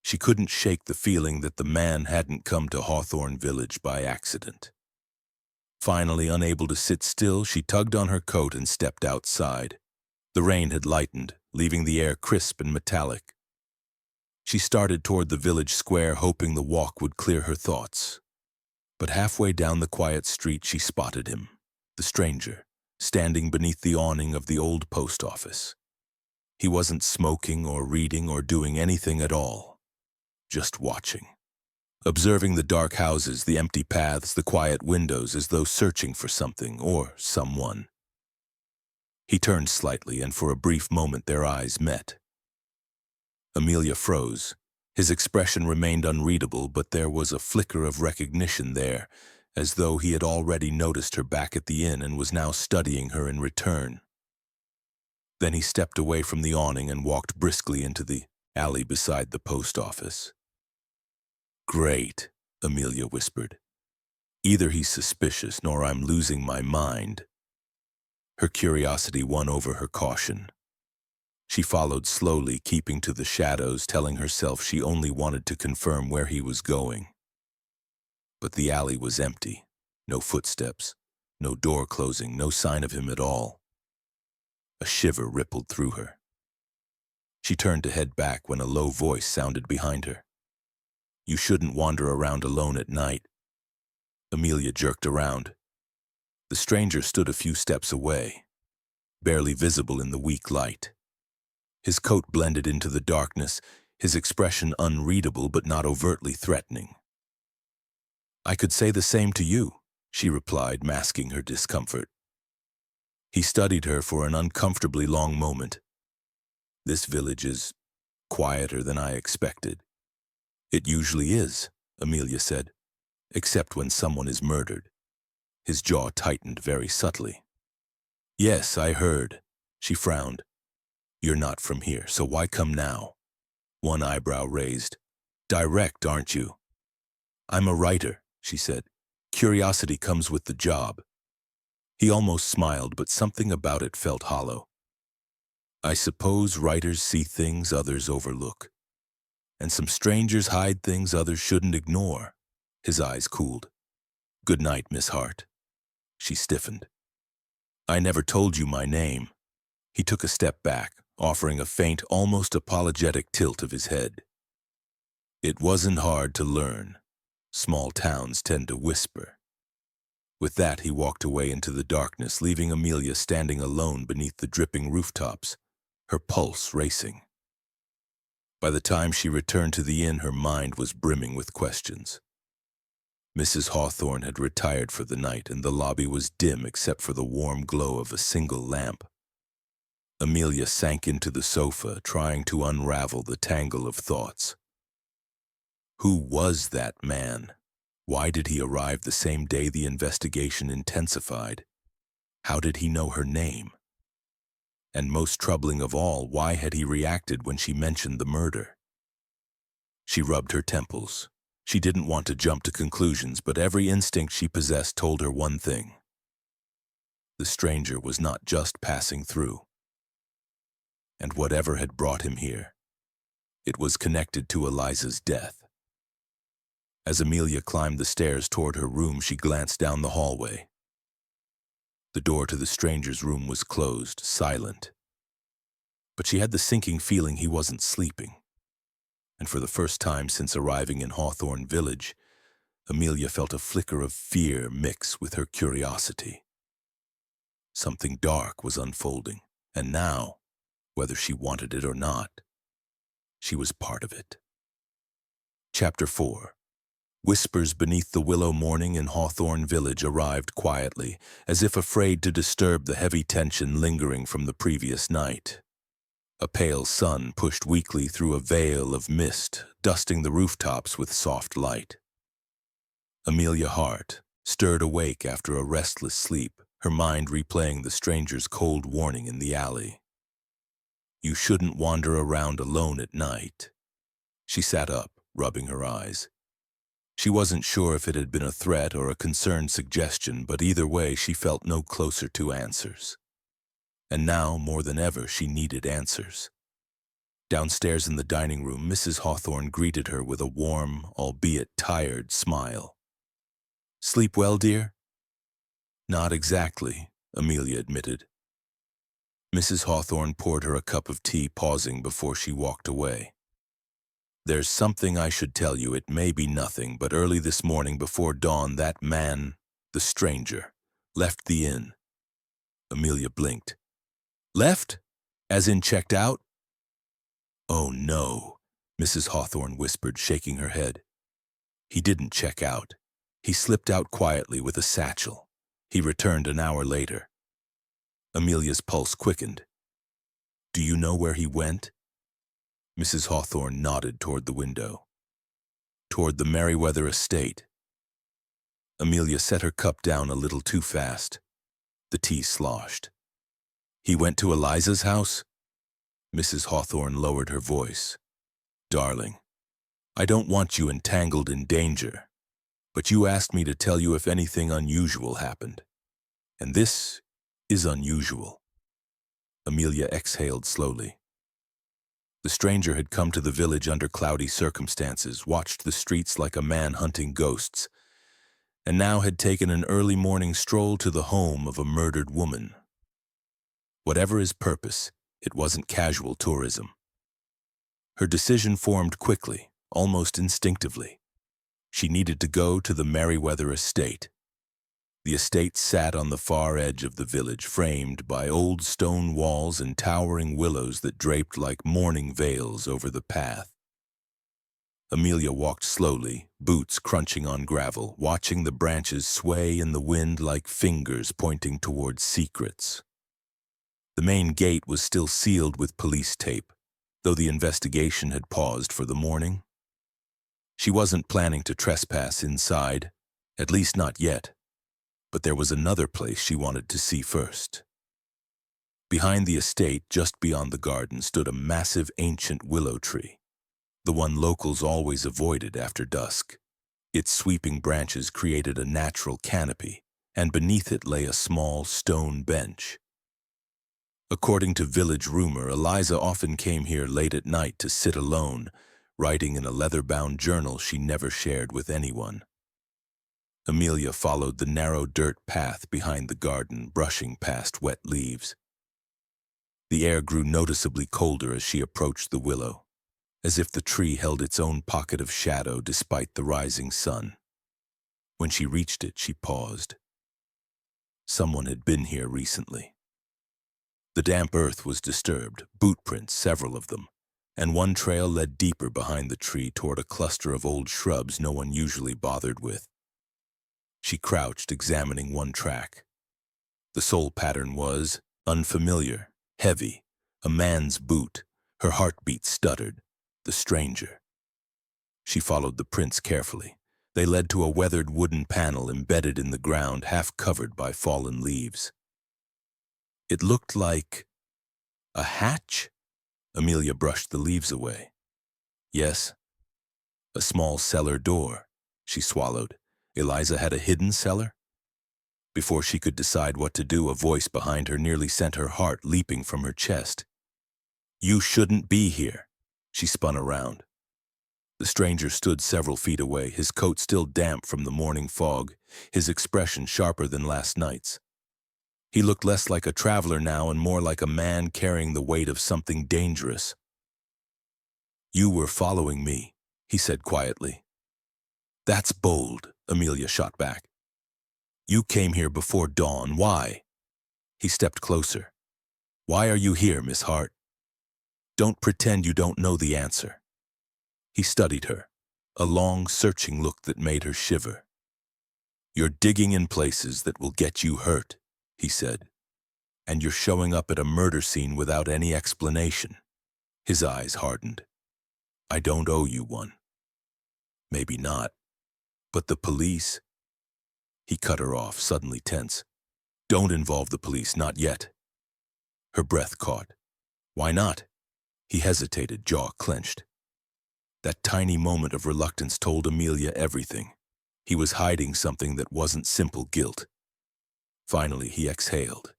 She couldn't shake the feeling that the man hadn't come to Hawthorne Village by accident. Finally, unable to sit still, she tugged on her coat and stepped outside. The rain had lightened, leaving the air crisp and metallic. She started toward the village square, hoping the walk would clear her thoughts. But halfway down the quiet street, she spotted him, the stranger, standing beneath the awning of the old post office. He wasn't smoking or reading or doing anything at all, just watching. Observing the dark houses, the empty paths, the quiet windows, as though searching for something or someone. He turned slightly, and for a brief moment their eyes met. Amelia froze. His expression remained unreadable, but there was a flicker of recognition there, as though he had already noticed her back at the inn and was now studying her in return. Then he stepped away from the awning and walked briskly into the alley beside the post office. "Great," Amelia whispered. "Either he's suspicious, nor I'm losing my mind." Her curiosity won over her caution. She followed slowly, keeping to the shadows, telling herself she only wanted to confirm where he was going. But the alley was empty. No footsteps, no door closing, no sign of him at all. A shiver rippled through her. She turned to head back when a low voice sounded behind her. "You shouldn't wander around alone at night." Amelia jerked around. The stranger stood a few steps away, barely visible in the weak light. His coat blended into the darkness, his expression unreadable but not overtly threatening. "I could say the same to you," she replied, masking her discomfort. He studied her for an uncomfortably long moment. "This village is quieter than I expected." "It usually is," Amelia said, "except when someone is murdered." His jaw tightened very subtly. "Yes, I heard." She frowned. "You're not from here, so why come now?" One eyebrow raised. "Direct, aren't you?" "I'm a writer," she said. "Curiosity comes with the job." He almost smiled, but something about it felt hollow. "I suppose writers see things others overlook, and some strangers hide things others shouldn't ignore." His eyes cooled. "Good night, Miss Hart." She stiffened. "I never told you my name." He took a step back, offering a faint, almost apologetic tilt of his head. "It wasn't hard to learn. Small towns tend to whisper." With that, he walked away into the darkness, leaving Amelia standing alone beneath the dripping rooftops, her pulse racing. By the time she returned to the inn, her mind was brimming with questions. Mrs. Hawthorne had retired for the night, and the lobby was dim except for the warm glow of a single lamp. Amelia sank into the sofa, trying to unravel the tangle of thoughts. Who was that man? Why did he arrive the same day the investigation intensified? How did he know her name? And most troubling of all, why had he reacted when she mentioned the murder? She rubbed her temples. She didn't want to jump to conclusions, but every instinct she possessed told her one thing. The stranger was not just passing through. And whatever had brought him here, it was connected to Eliza's death. As Amelia climbed the stairs toward her room, she glanced down the hallway. The door to the stranger's room was closed, silent. But she had the sinking feeling he wasn't sleeping. And for the first time since arriving in Hawthorne Village, Amelia felt a flicker of fear mix with her curiosity. Something dark was unfolding, and now, whether she wanted it or not, she was part of it. Chapter 4. Whispers beneath the willow morning in Hawthorne Village arrived quietly, as if afraid to disturb the heavy tension lingering from the previous night. A pale sun pushed weakly through a veil of mist, dusting the rooftops with soft light. Amelia Hart stirred awake after a restless sleep, her mind replaying the stranger's cold warning in the alley. "You shouldn't wander around alone at night." She sat up, rubbing her eyes. She wasn't sure if it had been a threat or a concerned suggestion, but either way she felt no closer to answers. And now, more than ever, she needed answers. Downstairs in the dining room, Mrs. Hawthorne greeted her with a warm, albeit tired, smile. "Sleep well, dear?" "Not exactly," Amelia admitted. Mrs. Hawthorne poured her a cup of tea, pausing before she walked away. "There's something I should tell you. It may be nothing, but early this morning before dawn, that man, the stranger, left the inn. Amelia blinked. Left? As in checked out? Oh no, Mrs. Hawthorne whispered, shaking her head. He didn't check out. He slipped out quietly with a satchel. He returned an hour later. Amelia's pulse quickened. Do you know where he went? Mrs. Hawthorne nodded toward the window. Toward the Merriweather estate. Amelia set her cup down a little too fast. The tea sloshed. He went to Eliza's house? Mrs. Hawthorne lowered her voice. Darling, I don't want you entangled in danger, but you asked me to tell you if anything unusual happened. And this is unusual. Amelia exhaled slowly. The stranger had come to the village under cloudy circumstances, watched the streets like a man hunting ghosts, and now had taken an early morning stroll to the home of a murdered woman. Whatever his purpose, it wasn't casual tourism. Her decision formed quickly, almost instinctively. She needed to go to the Merriweather estate. The estate sat on the far edge of the village, framed by old stone walls and towering willows that draped like mourning veils over the path. Amelia walked slowly, boots crunching on gravel, watching the branches sway in the wind like fingers pointing towards secrets. The main gate was still sealed with police tape, though the investigation had paused for the morning. She wasn't planning to trespass inside, at least not yet. But there was another place she wanted to see first. Behind the estate, just beyond the garden, stood a massive ancient willow tree, the one locals always avoided after dusk. Its sweeping branches created a natural canopy, and beneath it lay a small stone bench. According to village rumor, Eliza often came here late at night to sit alone, writing in a leather-bound journal she never shared with anyone. Amelia followed the narrow dirt path behind the garden, brushing past wet leaves. The air grew noticeably colder as she approached the willow, as if the tree held its own pocket of shadow despite the rising sun. When she reached it, she paused. Someone had been here recently. The damp earth was disturbed, boot prints, several of them, and one trail led deeper behind the tree toward a cluster of old shrubs no one usually bothered with. She crouched, examining one track. The sole pattern was unfamiliar, heavy, a man's boot. Her heartbeat stuttered. The stranger. She followed the prints carefully. They led to a weathered wooden panel embedded in the ground, half covered by fallen leaves. It looked like a hatch? Amelia brushed the leaves away. Yes, a small cellar door. She swallowed. Eliza had a hidden cellar? Before she could decide what to do, a voice behind her nearly sent her heart leaping from her chest. You shouldn't be here. She spun around. The stranger stood several feet away, his coat still damp from the morning fog, his expression sharper than last night's. He looked less like a traveler now and more like a man carrying the weight of something dangerous. You were following me, he said quietly. That's bold, Amelia shot back. You came here before dawn. Why? He stepped closer. Why are you here, Miss Hart? Don't pretend you don't know the answer. He studied her, a long, searching look that made her shiver. You're digging in places that will get you hurt, he said, and you're showing up at a murder scene without any explanation. His eyes hardened. I don't owe you one. Maybe not. But the police? He cut her off, suddenly tense. Don't involve the police, not yet. Her breath caught. Why not? He hesitated, jaw clenched. That tiny moment of reluctance told Amelia everything. He was hiding something that wasn't simple guilt. Finally, he exhaled.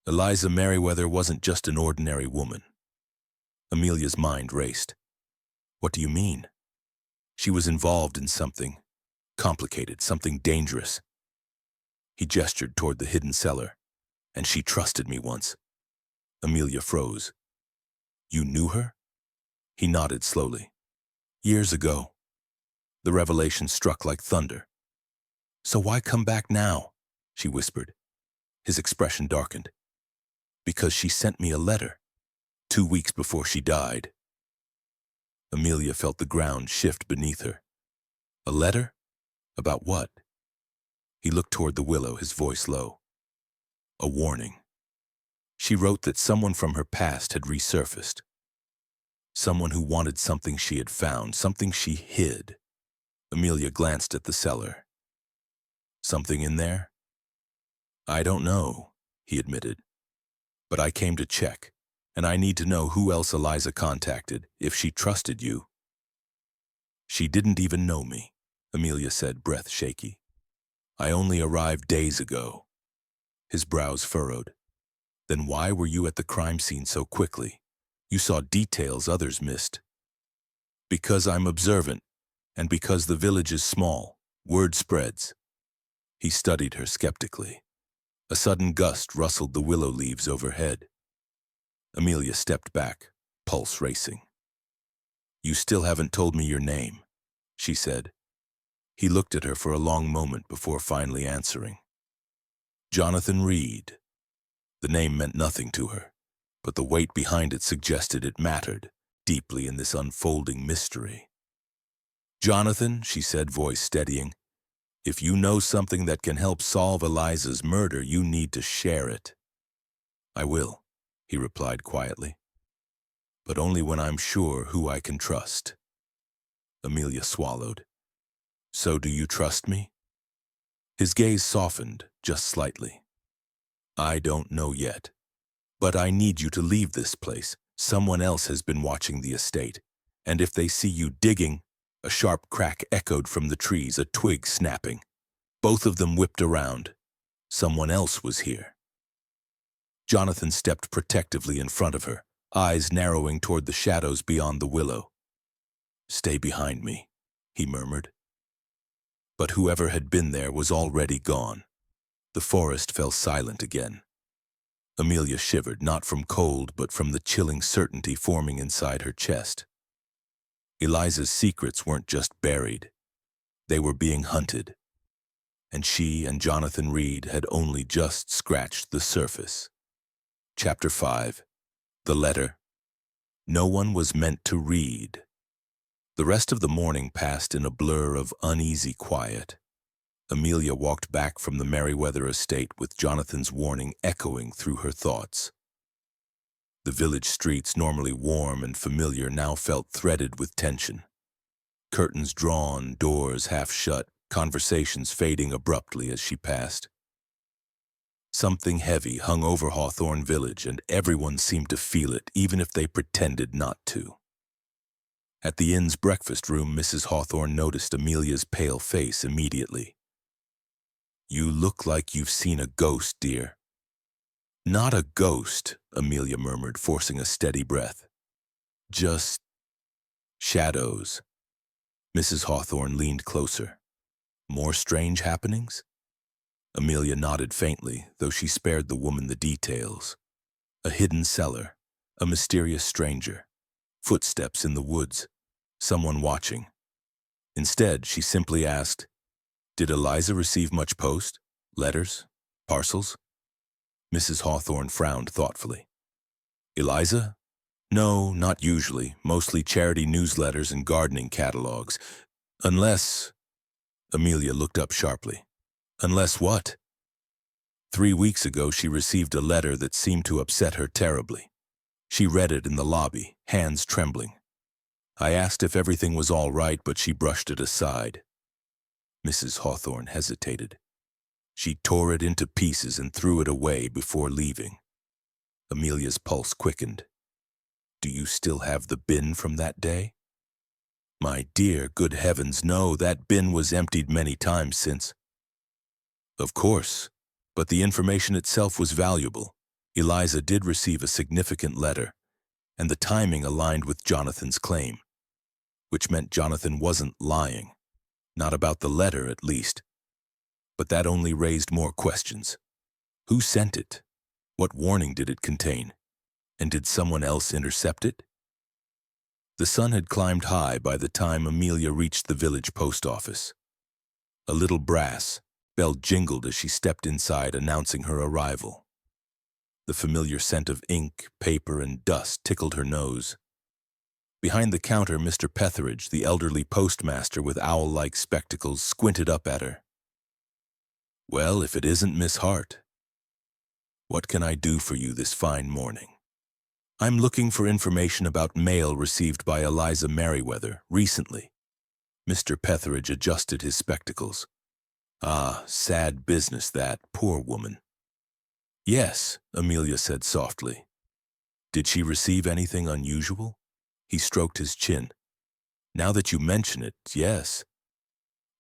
Eliza Merriweather wasn't just an ordinary woman. Amelia's mind raced. What do you mean? She was involved in something complicated, something dangerous. He gestured toward the hidden cellar. And she trusted me once. Amelia froze. You knew her? He nodded slowly. Years ago. The revelation struck like thunder. So why come back now? She whispered. His expression darkened. Because she sent me a letter, 2 weeks before she died. Amelia felt the ground shift beneath her. A letter? About what? He looked toward the willow, his voice low. A warning. She wrote that someone from her past had resurfaced. Someone who wanted something she had found, something she hid. Amelia glanced at the cellar. Something in there? I don't know, he admitted. But I came to check, and I need to know who else Eliza contacted, if she trusted you. She didn't even know me, Amelia said, breath shaky. I only arrived days ago. His brows furrowed. Then why were you at the crime scene so quickly? You saw details others missed. Because I'm observant, and because the village is small, word spreads. He studied her skeptically. A sudden gust rustled the willow leaves overhead. Amelia stepped back, pulse racing. You still haven't told me your name, she said. He looked at her for a long moment before finally answering. Jonathan Reed. The name meant nothing to her, but the weight behind it suggested it mattered deeply in this unfolding mystery. Jonathan, she said, voice steadying, if you know something that can help solve Eliza's murder, you need to share it. I will, he replied quietly, but only when I'm sure who I can trust. Amelia swallowed. So do you trust me? His gaze softened just slightly. I don't know yet, but I need you to leave this place. Someone else has been watching the estate, and if they see you digging, a sharp crack echoed from the trees, a twig snapping. Both of them whipped around. Someone else was here. Jonathan stepped protectively in front of her, eyes narrowing toward the shadows beyond the willow. Stay behind me, he murmured. But whoever had been there was already gone. The forest fell silent again. Amelia shivered, not from cold, but from the chilling certainty forming inside her chest. Eliza's secrets weren't just buried. They were being hunted. And she and Jonathan Reed had only just scratched the surface. Chapter 5. The Letter. No one was meant to read. The rest of the morning passed in a blur of uneasy quiet. Amelia walked back from the Merriweather estate with Jonathan's warning echoing through her thoughts. The village streets, normally warm and familiar, now felt threaded with tension. Curtains drawn, doors half shut, conversations fading abruptly as she passed. Something heavy hung over Hawthorne Village, and everyone seemed to feel it, even if they pretended not to. At the inn's breakfast room, Mrs. Hawthorne noticed Amelia's pale face immediately. You look like you've seen a ghost, dear. Not a ghost, Amelia murmured, forcing a steady breath. Just shadows. Mrs. Hawthorne leaned closer. More strange happenings? Amelia nodded faintly, though she spared the woman the details. A hidden cellar, a mysterious stranger, footsteps in the woods, someone watching. Instead, she simply asked, Did Eliza receive much post? Letters? Parcels? Mrs. Hawthorne frowned thoughtfully. Eliza? No, not usually. Mostly charity newsletters and gardening catalogs. Unless... Amelia looked up sharply. Unless what? 3 weeks ago, she received a letter that seemed to upset her terribly. She read it in the lobby, hands trembling. I asked if everything was all right, but she brushed it aside. Mrs. Hawthorne hesitated. She tore it into pieces and threw it away before leaving. Amelia's pulse quickened. Do you still have the bin from that day? My dear, good heavens, no, that bin was emptied many times since. Of course, but the information itself was valuable. Eliza did receive a significant letter, and the timing aligned with Jonathan's claim, which meant Jonathan wasn't lying. Not about the letter, at least. But that only raised more questions. Who sent it? What warning did it contain? And did someone else intercept it? The sun had climbed high by the time Amelia reached the village post office. A little brass, Bell jingled as she stepped inside, announcing her arrival. The familiar scent of ink, paper, and dust tickled her nose. Behind the counter, Mr. Petheridge, the elderly postmaster with owl-like spectacles, squinted up at her. "Well, if it isn't Miss Hart. What can I do for you this fine morning?" "I'm looking for information about mail received by Eliza Merriweather recently." Mr. Petheridge adjusted his spectacles. "Ah, sad business that, poor woman." "Yes," Amelia said softly. "Did she receive anything unusual?" He stroked his chin. "Now that you mention it, yes.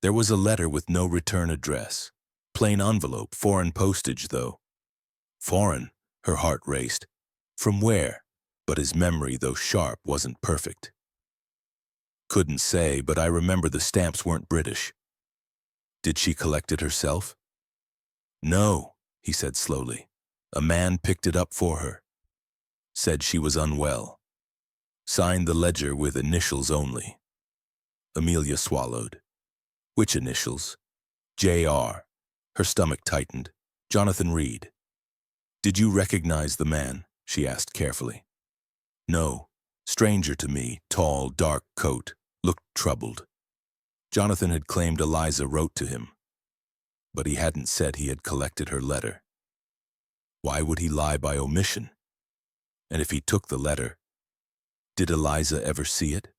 There was a letter with no return address. Plain envelope, foreign postage, though." "Foreign?" Her heart raced. "From where?" But his memory, though sharp, wasn't perfect. "Couldn't say, but I remember the stamps weren't British." "Did she collect it herself?" "No," he said slowly. "A man picked it up for her. Said she was unwell. Signed the ledger with initials only." Amelia swallowed. "Which initials?" "J.R." Her stomach tightened. "Jonathan Reed." "Did you recognize the man?" she asked carefully. "No. Stranger to me, tall, dark coat, looked troubled. Jonathan had claimed Eliza wrote to him, but he hadn't said he had collected her letter. Why would he lie by omission? And if he took the letter, did Eliza ever see it?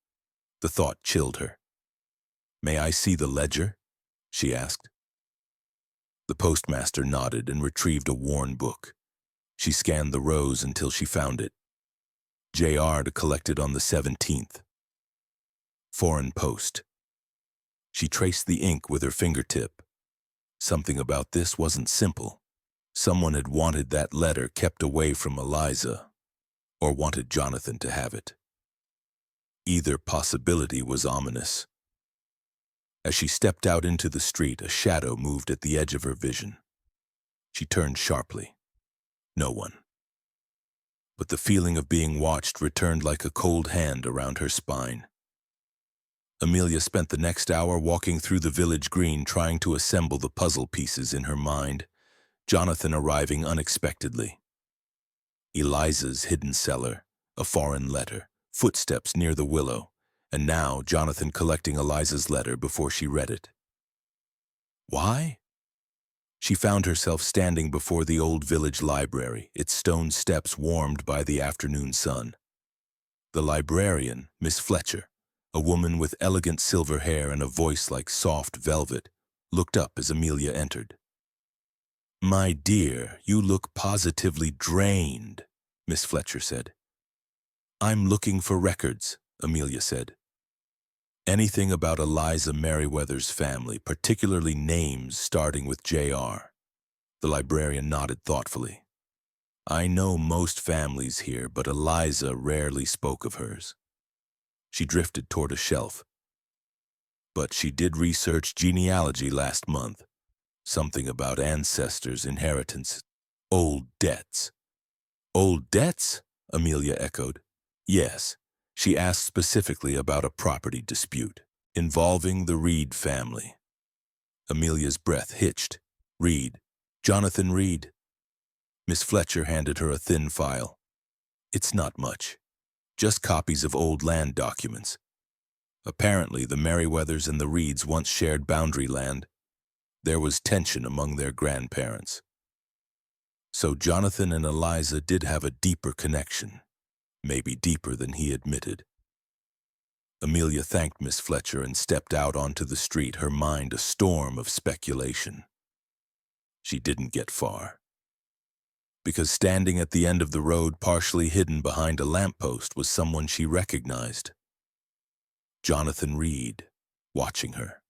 The thought chilled her. "May I see the ledger?" she asked. The postmaster nodded and retrieved a worn book. She scanned the rows until she found it. J.R. to collect it on the 17th. Foreign post. She traced the ink with her fingertip. Something about this wasn't simple. Someone had wanted that letter kept away from Eliza, or wanted Jonathan to have it. Either possibility was ominous. As she stepped out into the street, a shadow moved at the edge of her vision. She turned sharply. No one. But the feeling of being watched returned like a cold hand around her spine. Amelia spent the next hour walking through the village green, trying to assemble the puzzle pieces in her mind, Jonathan arriving unexpectedly. Eliza's hidden cellar, a foreign letter, footsteps near the willow, and now Jonathan collecting Eliza's letter before she read it. Why? She found herself standing before the old village library, its stone steps warmed by the afternoon sun. The librarian, Miss Fletcher, a woman with elegant silver hair and a voice like soft velvet, looked up as Amelia entered. "My dear, you look positively drained," Miss Fletcher said. "I'm looking for records," Amelia said. "Anything about Eliza Merriweather's family, particularly names starting with J.R. The librarian nodded thoughtfully. "I know most families here, but Eliza rarely spoke of hers." She drifted toward a shelf. "But she did research genealogy last month. Something about ancestors' inheritance. Old debts." "Old debts?" Amelia echoed. "Yes. She asked specifically about a property dispute involving the Reed family." Amelia's breath hitched. "Reed. Jonathan Reed." Miss Fletcher handed her a thin file. "It's not much. Just copies of old land documents. Apparently, the Merriweathers and the Reeds once shared boundary land. There was tension among their grandparents. So Jonathan and Eliza did have a deeper connection, maybe deeper than he admitted." Amelia thanked Miss Fletcher and stepped out onto the street, her mind a storm of speculation. She didn't get far. Because standing at the end of the road, partially hidden behind a lamppost, was someone she recognized. Jonathan Reed, watching her.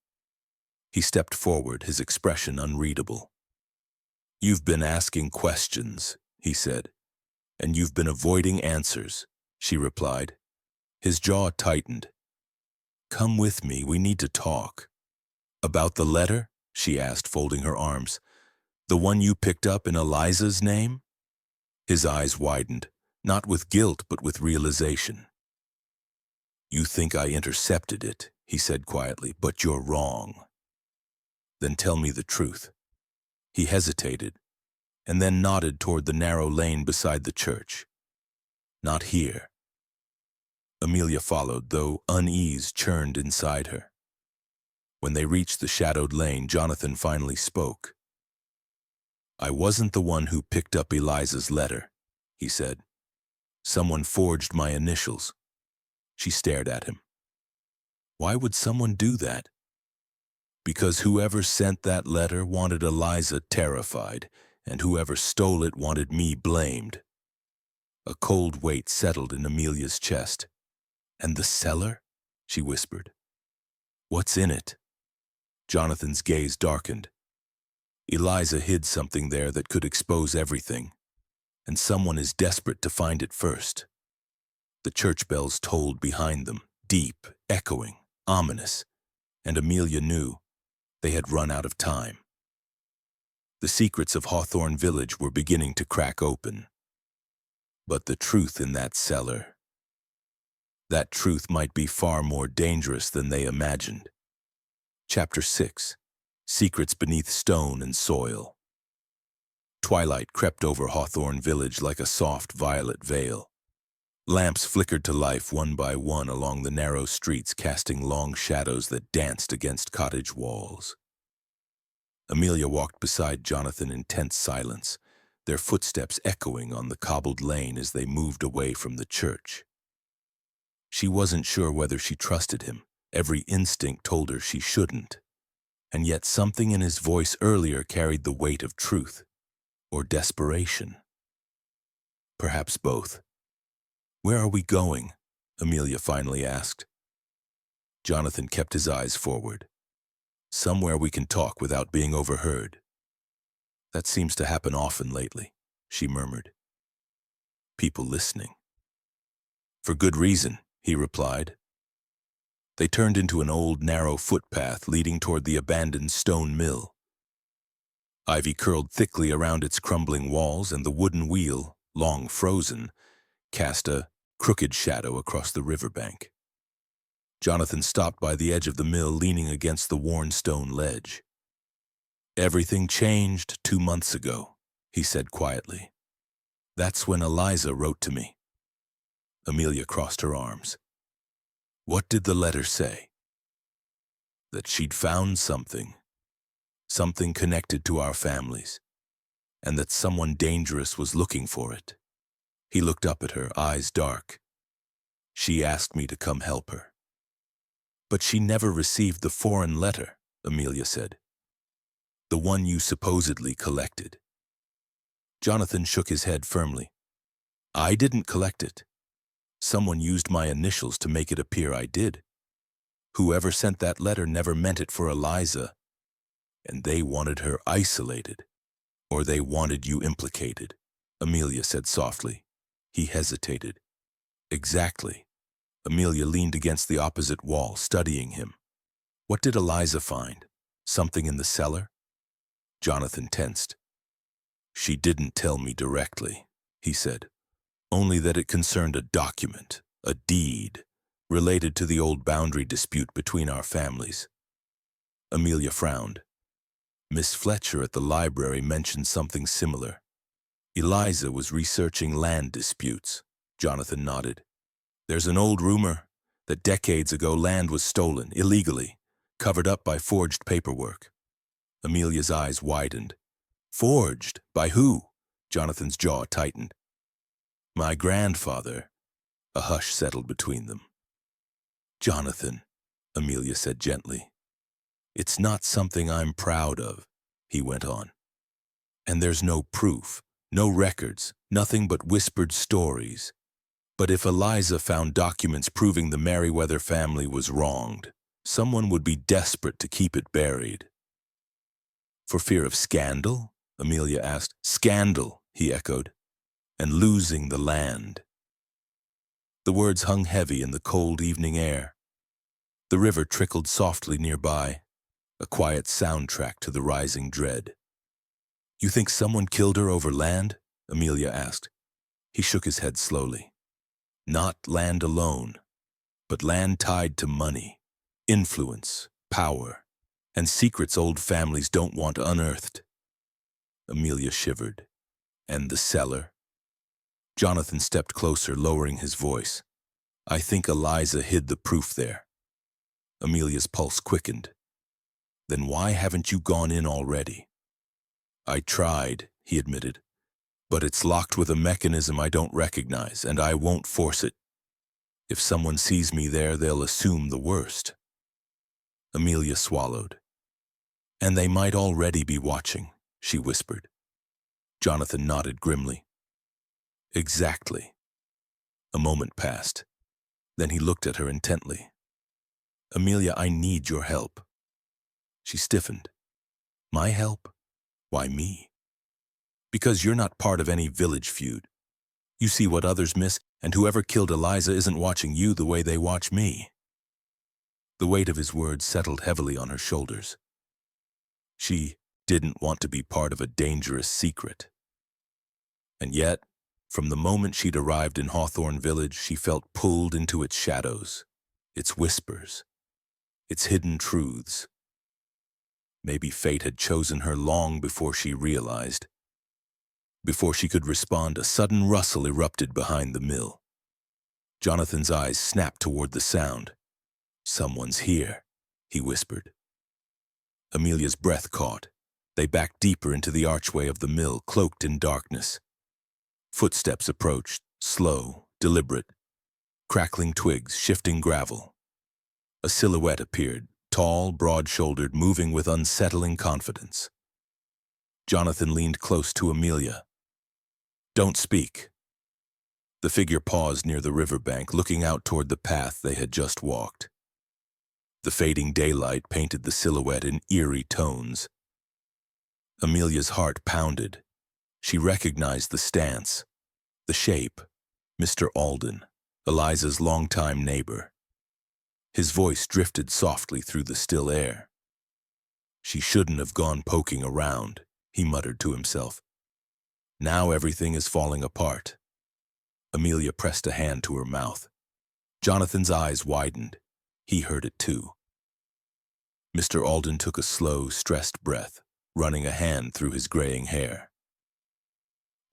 He stepped forward, his expression unreadable. "You've been asking questions," he said. "And you've been avoiding answers," she replied. His jaw tightened. "Come with me, we need to talk." "About the letter?" she asked, folding her arms. "The one you picked up in Eliza's name?" His eyes widened, not with guilt but with realization. "You think I intercepted it," he said quietly, "but you're wrong." "Then tell me the truth. He hesitated, and then nodded toward the narrow lane beside the church. Not here. Amelia followed, though unease churned inside her. When they reached the shadowed lane, Jonathan finally spoke. "I wasn't the one who picked up Eliza's letter," he said. "Someone forged my initials." She stared at him. "Why would someone do that?" "Because whoever sent that letter wanted Eliza terrified, and whoever stole it wanted me blamed." A cold weight settled in Amelia's chest. "And the cellar?" she whispered. "What's in it?" Jonathan's gaze darkened. "Eliza hid something there that could expose everything, and someone is desperate to find it first." The church bells tolled behind them, deep, echoing, ominous, and Amelia knew they had run out of time. The secrets of Hawthorne Village were beginning to crack open. But the truth in that cellar, that truth might be far more dangerous than they imagined. Chapter 6. Secrets Beneath Stone and Soil. Twilight crept over Hawthorne Village like a soft violet veil. Lamps flickered to life one by one along the narrow streets, casting long shadows that danced against cottage walls. Amelia walked beside Jonathan in tense silence, their footsteps echoing on the cobbled lane as they moved away from the church. She wasn't sure whether she trusted him. Every instinct told her she shouldn't. And yet something in his voice earlier carried the weight of truth, or desperation. Perhaps both. "Where are we going?" Amelia finally asked. Jonathan kept his eyes forward. "Somewhere we can talk without being overheard." "That seems to happen often lately," she murmured. "People listening." "For good reason," he replied. They turned into an old, narrow footpath leading toward the abandoned stone mill. Ivy curled thickly around its crumbling walls, and the wooden wheel, long frozen, cast a crooked shadow across the riverbank. Jonathan stopped by the edge of the mill, leaning against the worn stone ledge. "Everything changed 2 months ago," he said quietly. "That's when Eliza wrote to me." Amelia crossed her arms. "What did the letter say?" "That she'd found something connected to our families, and that someone dangerous was looking for it." He looked up at her, eyes dark. "She asked me to come help her." "But she never received the foreign letter," Amelia said. "The one you supposedly collected." Jonathan shook his head firmly. "I didn't collect it. Someone used my initials to make it appear I did. Whoever sent that letter never meant it for Eliza, and they wanted her isolated, or they wanted you implicated," Amelia said softly. He hesitated. "Exactly." Amelia leaned against the opposite wall, studying him. "What did Eliza find? Something in the cellar?" Jonathan tensed. "She didn't tell me directly," he said. "Only that it concerned a document, a deed, related to the old boundary dispute between our families." Amelia frowned. "Miss Fletcher at the library mentioned something similar. Eliza was researching land disputes." Jonathan nodded. "There's an old rumor that decades ago land was stolen, illegally, covered up by forged paperwork." Amelia's eyes widened. "Forged? By who?" Jonathan's jaw tightened. "My grandfather." A hush settled between them. "Jonathan," Amelia said gently, "it's not something I'm proud of," he went on. "And there's no proof, no records, nothing but whispered stories. But if Eliza found documents proving the Merriweather family was wronged, someone would be desperate to keep it buried." "For fear of scandal?" Amelia asked. "Scandal," he echoed. "And losing the land." The words hung heavy in the cold evening air. The river trickled softly nearby, a quiet soundtrack to the rising dread. "You think someone killed her over land?" Amelia asked. He shook his head slowly. "Not land alone, but land tied to money, influence, power, and secrets old families don't want unearthed. Amelia shivered. And the cellar? Jonathan stepped closer, lowering his voice. I think Eliza hid the proof there. Amelia's pulse quickened. Then why haven't you gone in already? I tried, he admitted, but it's locked with a mechanism I don't recognize, and I won't force it. If someone sees me there, they'll assume the worst. Amelia swallowed. And they might already be watching, she whispered. Jonathan nodded grimly. Exactly. A moment passed. Then he looked at her intently. Amelia, I need your help. She stiffened. My help? Why me? Because you're not part of any village feud. You see what others miss, and whoever killed Eliza isn't watching you the way they watch me. The weight of his words settled heavily on her shoulders. She didn't want to be part of a dangerous secret. And yet, from the moment she'd arrived in Hawthorne Village, she felt pulled into its shadows, its whispers, its hidden truths. Maybe fate had chosen her long before she realized. Before she could respond, a sudden rustle erupted behind the mill. Jonathan's eyes snapped toward the sound. Someone's here, he whispered. Amelia's breath caught. They backed deeper into the archway of the mill, cloaked in darkness. Footsteps approached, slow, deliberate. Crackling twigs, shifting gravel. A silhouette appeared, tall, broad-shouldered, moving with unsettling confidence. Jonathan leaned close to Amelia. Don't speak. The figure paused near the riverbank, looking out toward the path they had just walked. The fading daylight painted the silhouette in eerie tones. Amelia's heart pounded. She recognized the stance, the shape. Mr. Alden, Eliza's longtime neighbor. His voice drifted softly through the still air. She shouldn't have gone poking around, he muttered to himself. Now everything is falling apart. Amelia pressed a hand to her mouth. Jonathan's eyes widened. He heard it too. Mr. Alden took a slow, stressed breath, running a hand through his graying hair.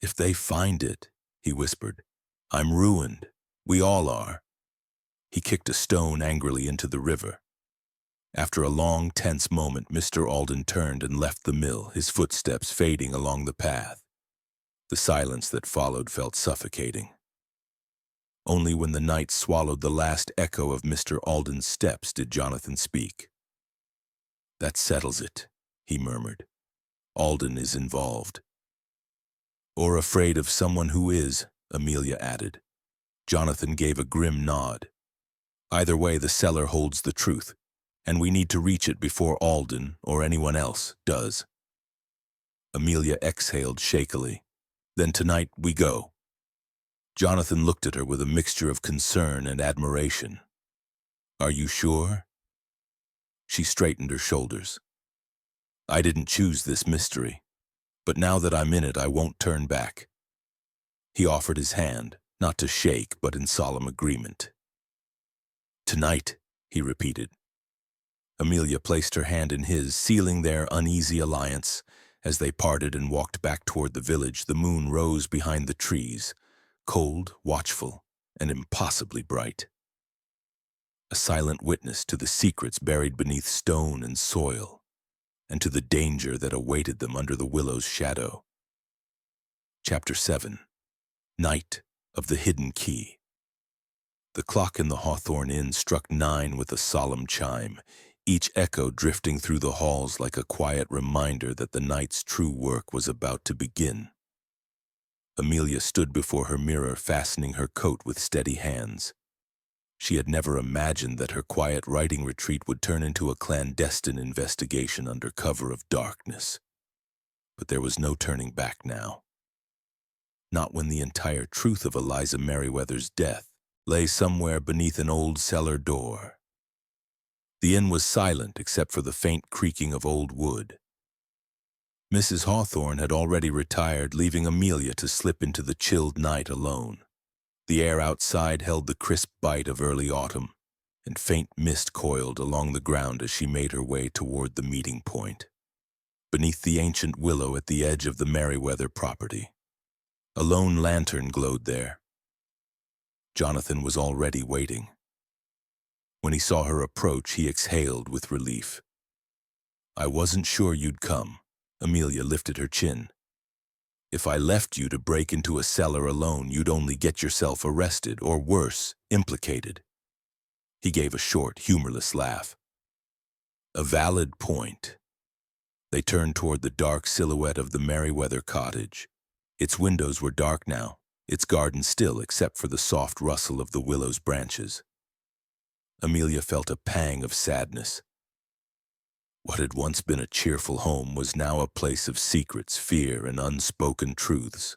If they find it, he whispered, I'm ruined. We all are. He kicked a stone angrily into the river. After a long, tense moment, Mr. Alden turned and left the mill, his footsteps fading along the path. The silence that followed felt suffocating. Only when the night swallowed the last echo of Mr. Alden's steps did Jonathan speak. That settles it, he murmured. Alden is involved. Or afraid of someone who is, Amelia added. Jonathan gave a grim nod. Either way, the cellar holds the truth, and we need to reach it before Alden or anyone else does. Amelia exhaled shakily. Then tonight we go. Jonathan looked at her with a mixture of concern and admiration. Are you sure? She straightened her shoulders. I didn't choose this mystery, but now that I'm in it, I won't turn back. He offered his hand, not to shake, but in solemn agreement. Tonight, he repeated. Amelia placed her hand in his, sealing their uneasy alliance. As they parted and walked back toward the village, the moon rose behind the trees, cold, watchful, and impossibly bright. A silent witness to the secrets buried beneath stone and soil, and to the danger that awaited them under the willow's shadow. Chapter 7. Night of the Hidden Key. The clock in the Hawthorne Inn struck 9 with a solemn chime, each echo drifting through the halls like a quiet reminder that the night's true work was about to begin. Amelia stood before her mirror, fastening her coat with steady hands. She had never imagined that her quiet writing retreat would turn into a clandestine investigation under cover of darkness. But there was no turning back now. Not when the entire truth of Eliza Merriweather's death lay somewhere beneath an old cellar door. The inn was silent except for the faint creaking of old wood. Mrs. Hawthorne had already retired, leaving Amelia to slip into the chilled night alone. The air outside held the crisp bite of early autumn, and faint mist coiled along the ground as she made her way toward the meeting point. beneath the ancient willow at the edge of the Merriweather property. A lone lantern glowed there. Jonathan was already waiting. When he saw her approach, he exhaled with relief. "I wasn't sure you'd come." Amelia lifted her chin. "If I left you to break into a cellar alone, you'd only get yourself arrested, or worse, implicated." He gave a short, humorless laugh. "A valid point." They turned toward the dark silhouette of the Merriweather cottage. Its windows were dark now, its garden still except for the soft rustle of the willow's branches. Amelia felt a pang of sadness. What had once been a cheerful home was now a place of secrets, fear, and unspoken truths.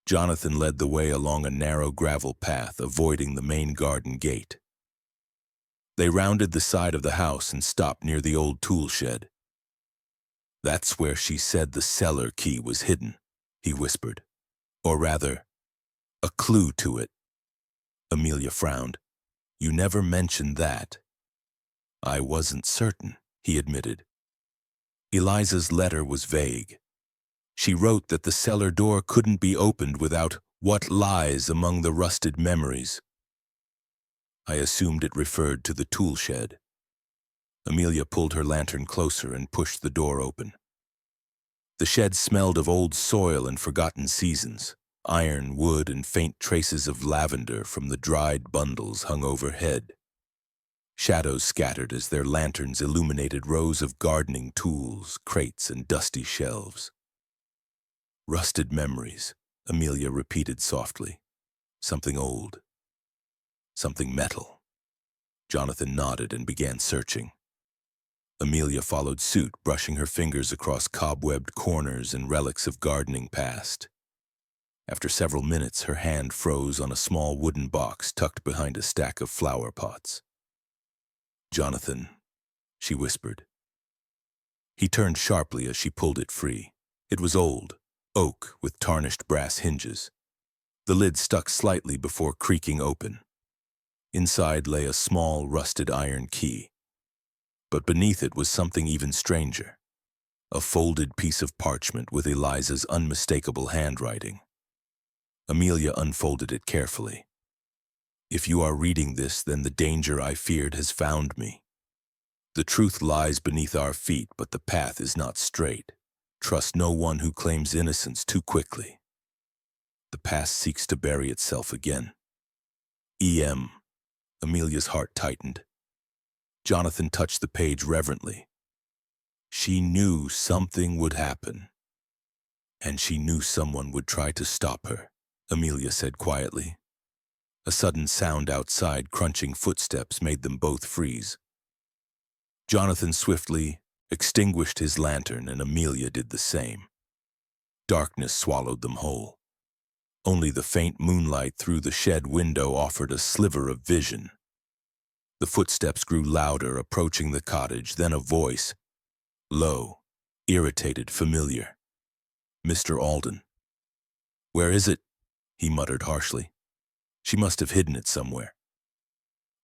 Jonathan led the way along a narrow gravel path, avoiding the main garden gate. They rounded the side of the house and stopped near the old tool shed. "That's where she said the cellar key was hidden," he whispered. "Or rather, a clue to it." Amelia frowned. "You never mentioned that." "I wasn't certain," he admitted. "Eliza's letter was vague. She wrote that the cellar door couldn't be opened without what lies among the rusted memories. I assumed it referred to the tool shed." Amelia pulled her lantern closer and pushed the door open. The shed smelled of old soil and forgotten seasons. Iron, wood, and faint traces of lavender from the dried bundles hung overhead. Shadows scattered as their lanterns illuminated rows of gardening tools, crates, and dusty shelves. "Rusted memories," Amelia repeated softly. "Something old. Something metal." Jonathan nodded and began searching. Amelia followed suit, brushing her fingers across cobwebbed corners and relics of gardening past. After several minutes, her hand froze on a small wooden box tucked behind a stack of flower pots. "Jonathan," she whispered. He turned sharply as she pulled it free. It was old, oak with tarnished brass hinges. The lid stuck slightly before creaking open. Inside lay a small, rusted iron key. But beneath it was something even stranger. A folded piece of parchment with Eliza's unmistakable handwriting. Amelia unfolded it carefully. "If you are reading this, then the danger I feared has found me. The truth lies beneath our feet, but the path is not straight. Trust no one who claims innocence too quickly. The past seeks to bury itself again. E.M." Amelia's heart tightened. Jonathan touched the page reverently. "She knew something would happen. And she knew someone would try to stop her," Amelia said quietly. A sudden sound outside, crunching footsteps, made them both freeze. Jonathan swiftly extinguished his lantern, and Amelia did the same. Darkness swallowed them whole. Only the faint moonlight through the shed window offered a sliver of vision. The footsteps grew louder, approaching the cottage, then a voice. Low, irritated, familiar. "Mr. Alden." "Where is it?" he muttered harshly. "She must have hidden it somewhere."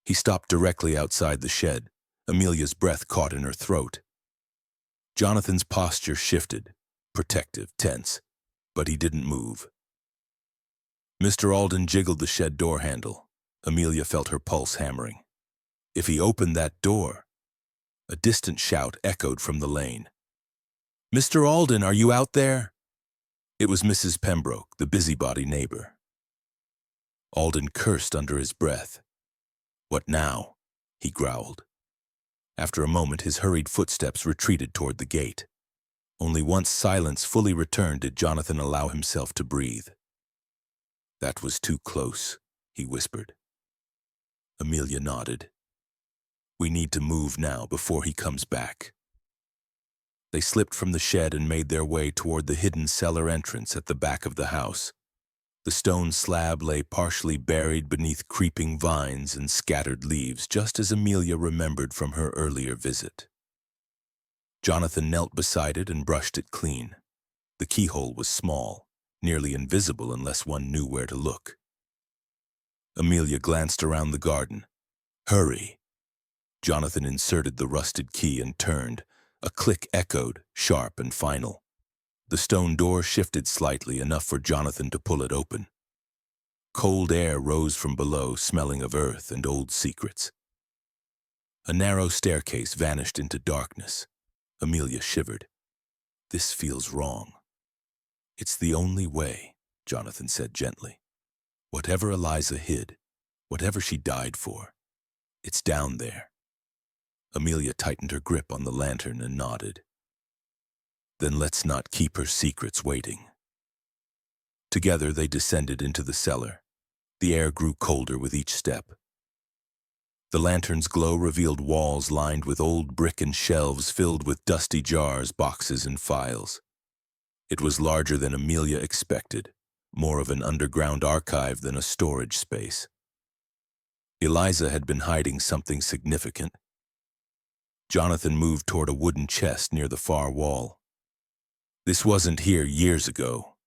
He stopped directly outside the shed. Amelia's breath caught in her throat. Jonathan's posture shifted, protective, tense, but he didn't move. Mr. Alden jiggled the shed door handle. Amelia felt her pulse hammering. If he opened that door... A distant shout echoed from the lane. "Mr. Alden, are you out there?" It was Mrs. Pembroke, the busybody neighbor. Alden cursed under his breath. "What now?" he growled. After a moment, his hurried footsteps retreated toward the gate. Only once silence fully returned did Jonathan allow himself to breathe. "That was too close," he whispered. Amelia nodded. "We need to move now before he comes back." They slipped from the shed and made their way toward the hidden cellar entrance at the back of the house. The stone slab lay partially buried beneath creeping vines and scattered leaves, just as Amelia remembered from her earlier visit. Jonathan knelt beside it and brushed it clean. The keyhole was small, nearly invisible unless one knew where to look. Amelia glanced around the garden. "Hurry!" Jonathan inserted the rusted key and turned. A click echoed, sharp and final. The stone door shifted slightly, enough for Jonathan to pull it open. Cold air rose from below, smelling of earth and old secrets. A narrow staircase vanished into darkness. Amelia shivered. "This feels wrong." "It's the only way," Jonathan said gently. "Whatever Eliza hid, whatever she died for, it's down there." Amelia tightened her grip on the lantern and nodded. "Then let's not keep her secrets waiting." Together they descended into the cellar. The air grew colder with each step. The lantern's glow revealed walls lined with old brick and shelves filled with dusty jars, boxes, and files. It was larger than Amelia expected, more of an underground archive than a storage space. Eliza had been hiding something significant. Jonathan moved toward a wooden chest near the far wall. "This wasn't here years ago."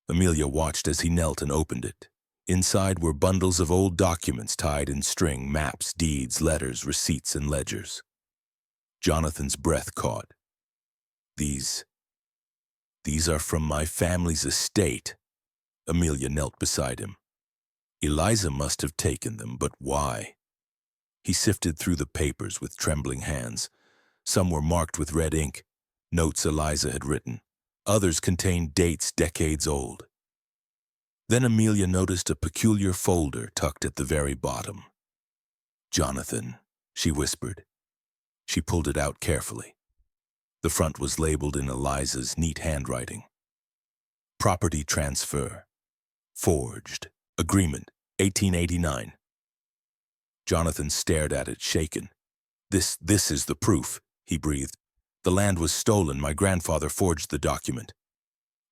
Amelia watched as he knelt and opened it. Inside were bundles of old documents tied in string, maps, deeds, letters, receipts, and ledgers. Jonathan's breath caught. These are from my family's estate." Amelia knelt beside him. "Eliza must have taken them, but why?" He sifted through the papers with trembling hands. Some were marked with red ink, notes Eliza had written. Others contained dates decades old. Then Amelia noticed a peculiar folder tucked at the very bottom. "Jonathan," she whispered. She pulled it out carefully. The front was labeled in Eliza's neat handwriting. "Property transfer. Forged. Agreement. 1889. Jonathan stared at it, shaken. This is the proof," he breathed. "The land was stolen. My grandfather forged the document."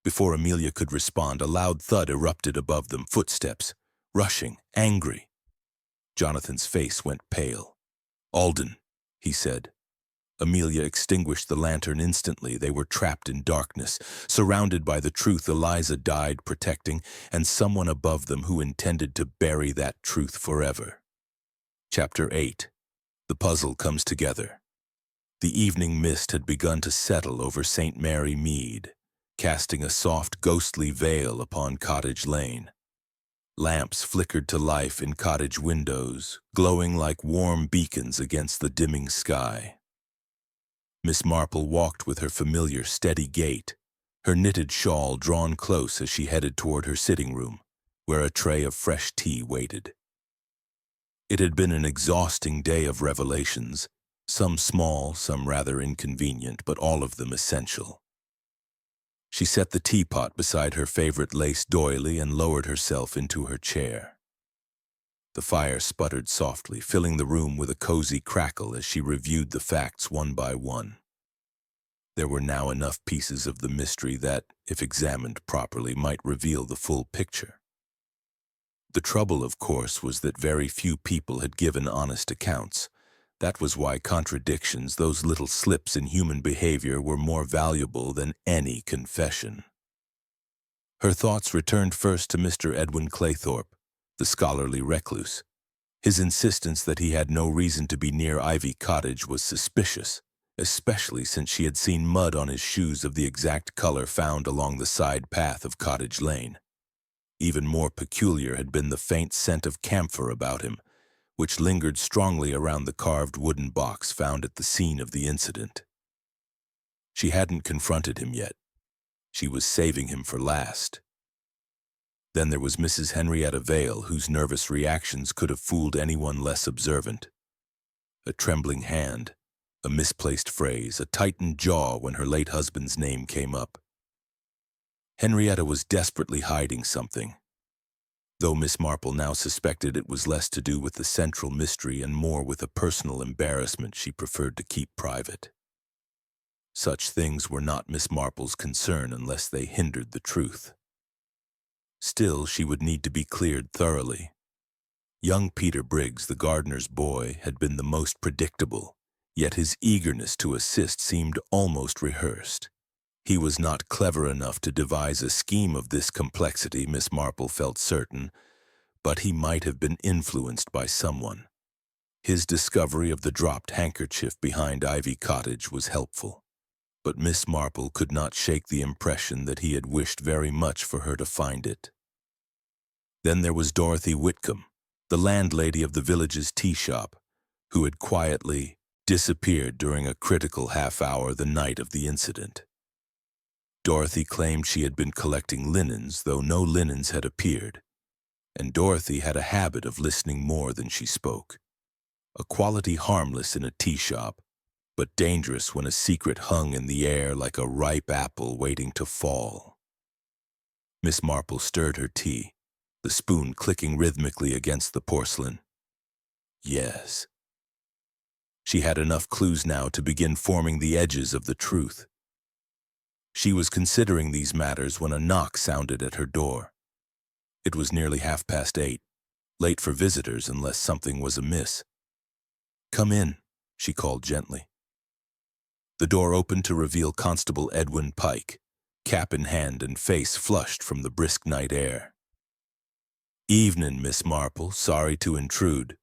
Before Amelia could respond, a loud thud erupted above them, footsteps, rushing, angry. Jonathan's face went pale. "Alden," he said. Amelia extinguished the lantern instantly. They were trapped in darkness, surrounded by the truth Eliza died protecting, and someone above them who intended to bury that truth forever. Chapter 8. The puzzle comes together. The evening mist had begun to settle over St. Mary Mead, casting a soft, ghostly veil upon Cottage Lane. Lamps flickered to life in cottage windows, glowing like warm beacons against the dimming sky. Miss Marple walked with her familiar steady gait, her knitted shawl drawn close as she headed toward her sitting room, where a tray of fresh tea waited. It had been an exhausting day of revelations, some small, some rather inconvenient, but all of them essential. She set the teapot beside her favorite lace doily and lowered herself into her chair. The fire sputtered softly, filling the room with a cozy crackle as she reviewed the facts one by one. There were now enough pieces of the mystery that, if examined properly, might reveal the full picture. The trouble, of course, was that very few people had given honest accounts. That was why contradictions, those little slips in human behavior, were more valuable than any confession. Her thoughts returned first to Mr. Edwin Claythorpe, the scholarly recluse. His insistence that he had no reason to be near Ivy Cottage was suspicious, especially since she had seen mud on his shoes of the exact color found along the side path of Cottage Lane. Even more peculiar had been the faint scent of camphor about him, which lingered strongly around the carved wooden box found at the scene of the incident. She hadn't confronted him yet. She was saving him for last. Then there was Mrs. Henrietta Vale, whose nervous reactions could have fooled anyone less observant. A trembling hand, a misplaced phrase, a tightened jaw when her late husband's name came up. Henrietta was desperately hiding something, though Miss Marple now suspected it was less to do with the central mystery and more with a personal embarrassment she preferred to keep private. Such things were not Miss Marple's concern unless they hindered the truth. Still, she would need to be cleared thoroughly. Young Peter Briggs, the gardener's boy, had been the most predictable, yet his eagerness to assist seemed almost rehearsed. He was not clever enough to devise a scheme of this complexity, Miss Marple felt certain, but he might have been influenced by someone. His discovery of the dropped handkerchief behind Ivy Cottage was helpful. but Miss Marple could not shake the impression that he had wished very much for her to find it. Then there was Dorothy Whitcomb, the landlady of the village's tea shop, who had quietly disappeared during a critical half-hour the night of the incident. Dorothy claimed she had been collecting linens, though no linens had appeared, and Dorothy had a habit of listening more than she spoke, a quality harmless in a tea shop, but dangerous when a secret hung in the air like a ripe apple waiting to fall. Miss Marple stirred her tea, the spoon clicking rhythmically against the porcelain. Yes. She had enough clues now to begin forming the edges of the truth. She was considering these matters when a knock sounded at her door. It was nearly 8:30, late for visitors unless something was amiss. "Come in," she called gently. The door opened to reveal Constable Edwin Pike, cap in hand and face flushed from the brisk night air. "Evening, Miss Marple. Sorry to intrude."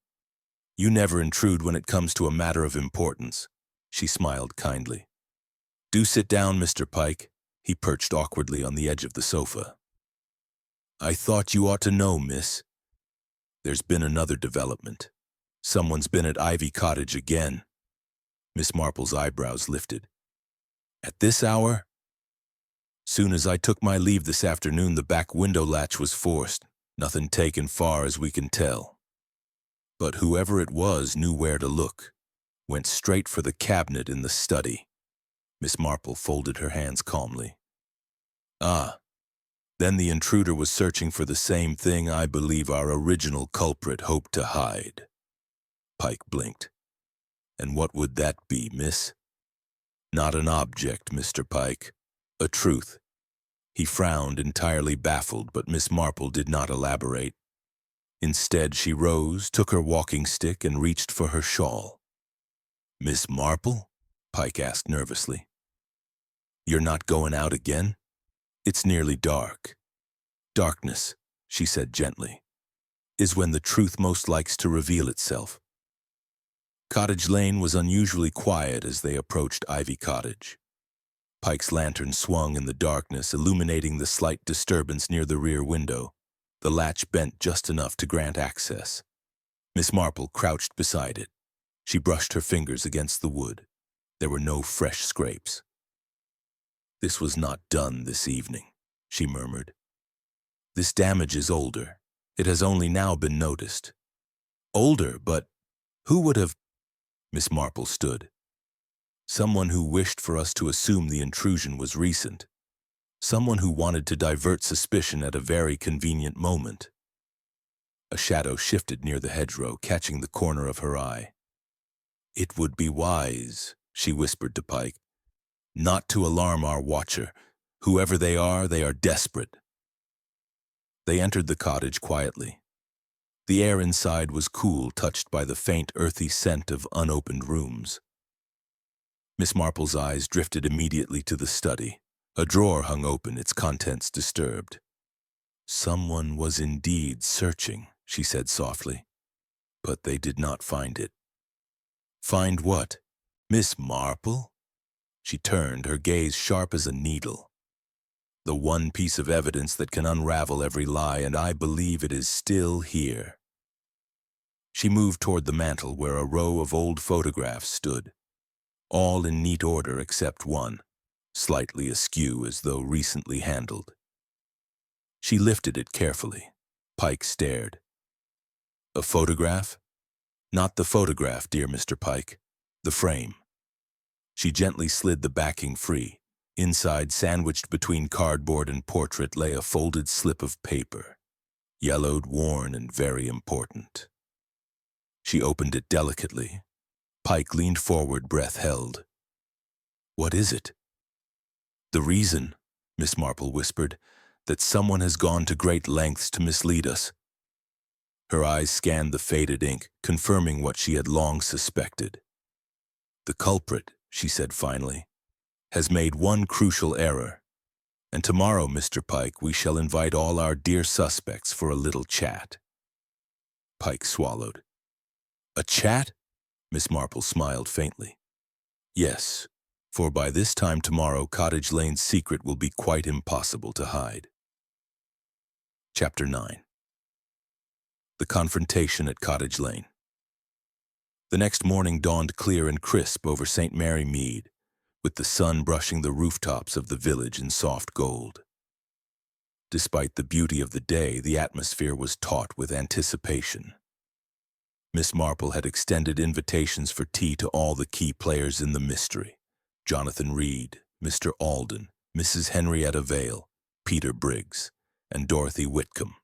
"You never intrude when it comes to a matter of importance," she smiled kindly. "Do sit down, Mr. Pike." He perched awkwardly on the edge of the sofa. "I thought you ought to know, miss. There's been another development. Someone's been at Ivy Cottage again." Miss Marple's eyebrows lifted. "At this hour?" "Soon as I took my leave this afternoon, the back window latch was forced. Nothing taken far as we can tell. But whoever it was knew where to look. Went straight for the cabinet in the study." Miss Marple folded her hands calmly. "Ah, then the intruder was searching for the same thing I believe our original culprit hoped to hide." Pike blinked. "And what would that be, miss?" "Not an object, Mr. Pike. A truth." He frowned, entirely baffled, but Miss Marple did not elaborate. Instead, she rose, took her walking stick, and reached for her shawl. "Miss Marple?" Pike asked nervously. "You're not going out again? It's nearly dark." "Darkness," she said gently, "is when the truth most likes to reveal itself." Cottage Lane was unusually quiet as they approached Ivy Cottage. Pike's lantern swung in the darkness, illuminating the slight disturbance near the rear window. The latch bent just enough to grant access. Miss Marple crouched beside it. She brushed her fingers against the wood. There were no fresh scrapes. "This was not done this evening," she murmured. "This damage is older. It has only now been noticed." "Older, but who would have—" Miss Marple stood. "Someone who wished for us to assume the intrusion was recent. Someone who wanted to divert suspicion at a very convenient moment." A shadow shifted near the hedgerow, catching the corner of her eye. "It would be wise," she whispered to Pike, "not to alarm our watcher. Whoever they are desperate." They entered the cottage quietly. The air inside was cool, touched by the faint, earthy scent of unopened rooms. Miss Marple's eyes drifted immediately to the study. A drawer hung open, its contents disturbed. "Someone was indeed searching," she said softly, "but they did not find it." "Find what? Miss Marple?" She turned, her gaze sharp as a needle. "The one piece of evidence that can unravel every lie, and I believe it is still here." She moved toward the mantel where a row of old photographs stood, all in neat order except one, slightly askew as though recently handled. She lifted it carefully. Pike stared. "A photograph?" "Not the photograph, dear Mr. Pike. The frame." She gently slid the backing free. Inside, sandwiched between cardboard and portrait, lay a folded slip of paper, yellowed, worn, and very important. She opened it delicately. Pike leaned forward, breath held. "What is it?" "The reason," Miss Marple whispered, "that someone has gone to great lengths to mislead us." Her eyes scanned the faded ink, confirming what she had long suspected. "The culprit," she said finally, "has made one crucial error. And tomorrow, Mr. Pike, we shall invite all our dear suspects for a little chat." Pike swallowed. "A chat?" Miss Marple smiled faintly. "Yes, for by this time tomorrow Cottage Lane Secret will be quite impossible to hide. Chapter 9. The Confrontation at Cottage Lane. The next morning dawned clear and crisp over St. Mary Mead, with the sun brushing the rooftops of the village in soft gold. Despite the beauty of the day, the atmosphere was taut with anticipation. Miss Marple had extended invitations for tea to all the key players in the mystery: Jonathan Reed, Mr. Alden, Mrs. Henrietta Vale, Peter Briggs, and Dorothy Whitcomb.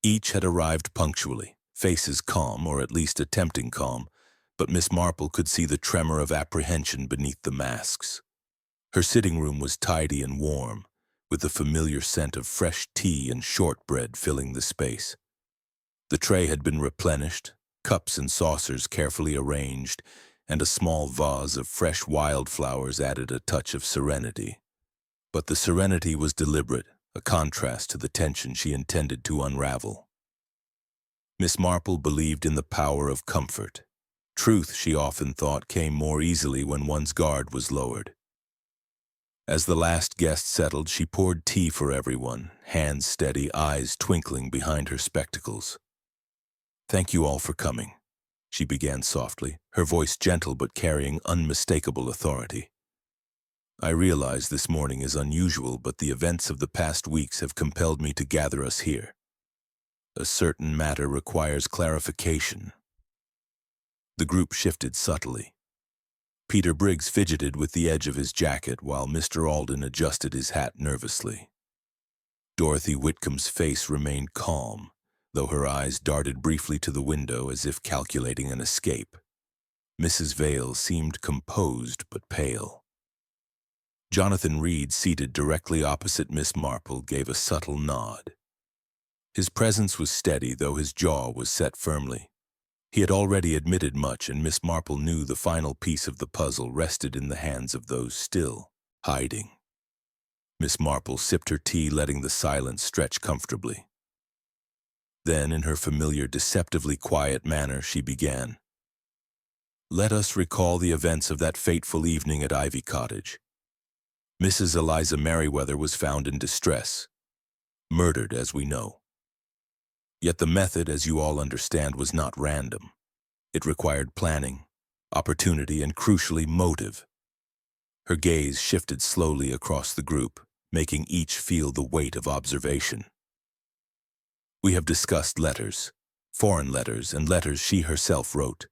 Each had arrived punctually, faces calm, or at least attempting calm, but Miss Marple could see the tremor of apprehension beneath the masks. Her sitting room was tidy and warm, with the familiar scent of fresh tea and shortbread filling the space. The tray had been replenished, cups and saucers carefully arranged, and a small vase of fresh wildflowers added a touch of serenity. But the serenity was deliberate, a contrast to the tension she intended to unravel. Miss Marple believed in the power of comfort. Truth, she often thought, came more easily when one's guard was lowered. As the last guest settled, she poured tea for everyone, hands steady, eyes twinkling behind her spectacles. "Thank you all for coming," she began softly, her voice gentle but carrying unmistakable authority. "I realize this morning is unusual, but the events of the past weeks have compelled me to gather us here. A certain matter requires clarification." The group shifted subtly. Peter Briggs fidgeted with the edge of his jacket while Mr. Alden adjusted his hat nervously. Dorothy Whitcomb's face remained calm, though her eyes darted briefly to the window as if calculating an escape. Mrs. Vale seemed composed but pale. Jonathan Reed, seated directly opposite Miss Marple, gave a subtle nod. His presence was steady, though his jaw was set firmly. He had already admitted much, and Miss Marple knew the final piece of the puzzle rested in the hands of those still hiding. Miss Marple sipped her tea, letting the silence stretch comfortably. Then, in her familiar, deceptively quiet manner, she began. "Let us recall the events of that fateful evening at Ivy Cottage. Mrs. Eliza Merriweather was found in distress, murdered, as we know. Yet the method, as you all understand, was not random. It required planning, opportunity, and crucially motive." Her gaze shifted slowly across the group, making each feel the weight of observation. "We have discussed letters, foreign letters, and letters she herself wrote.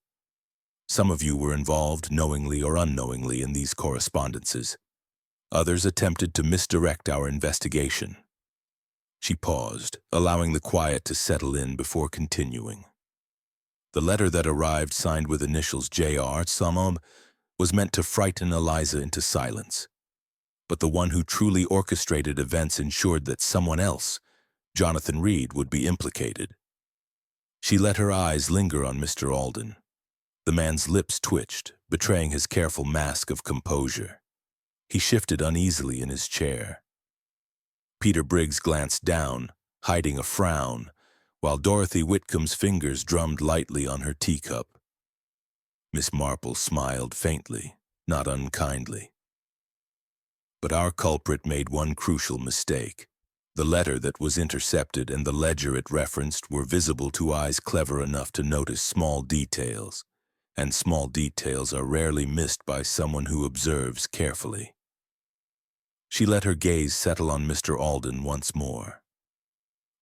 Some of you were involved, knowingly or unknowingly, in these correspondences. Others attempted to misdirect our investigation." She paused, allowing the quiet to settle in before continuing. "The letter that arrived, signed with initials J.R. Summum, was meant to frighten Eliza into silence. But the one who truly orchestrated events ensured that someone else, Jonathan Reed, would be implicated." She let her eyes linger on Mr. Alden. The man's lips twitched, betraying his careful mask of composure. He shifted uneasily in his chair. Peter Briggs glanced down, hiding a frown, while Dorothy Whitcomb's fingers drummed lightly on her teacup. Miss Marple smiled faintly, not unkindly. But our culprit made one crucial mistake. The letter that was intercepted and the ledger it referenced were visible to eyes clever enough to notice small details, and small details are rarely missed by someone who observes carefully. She let her gaze settle on Mr. Alden once more.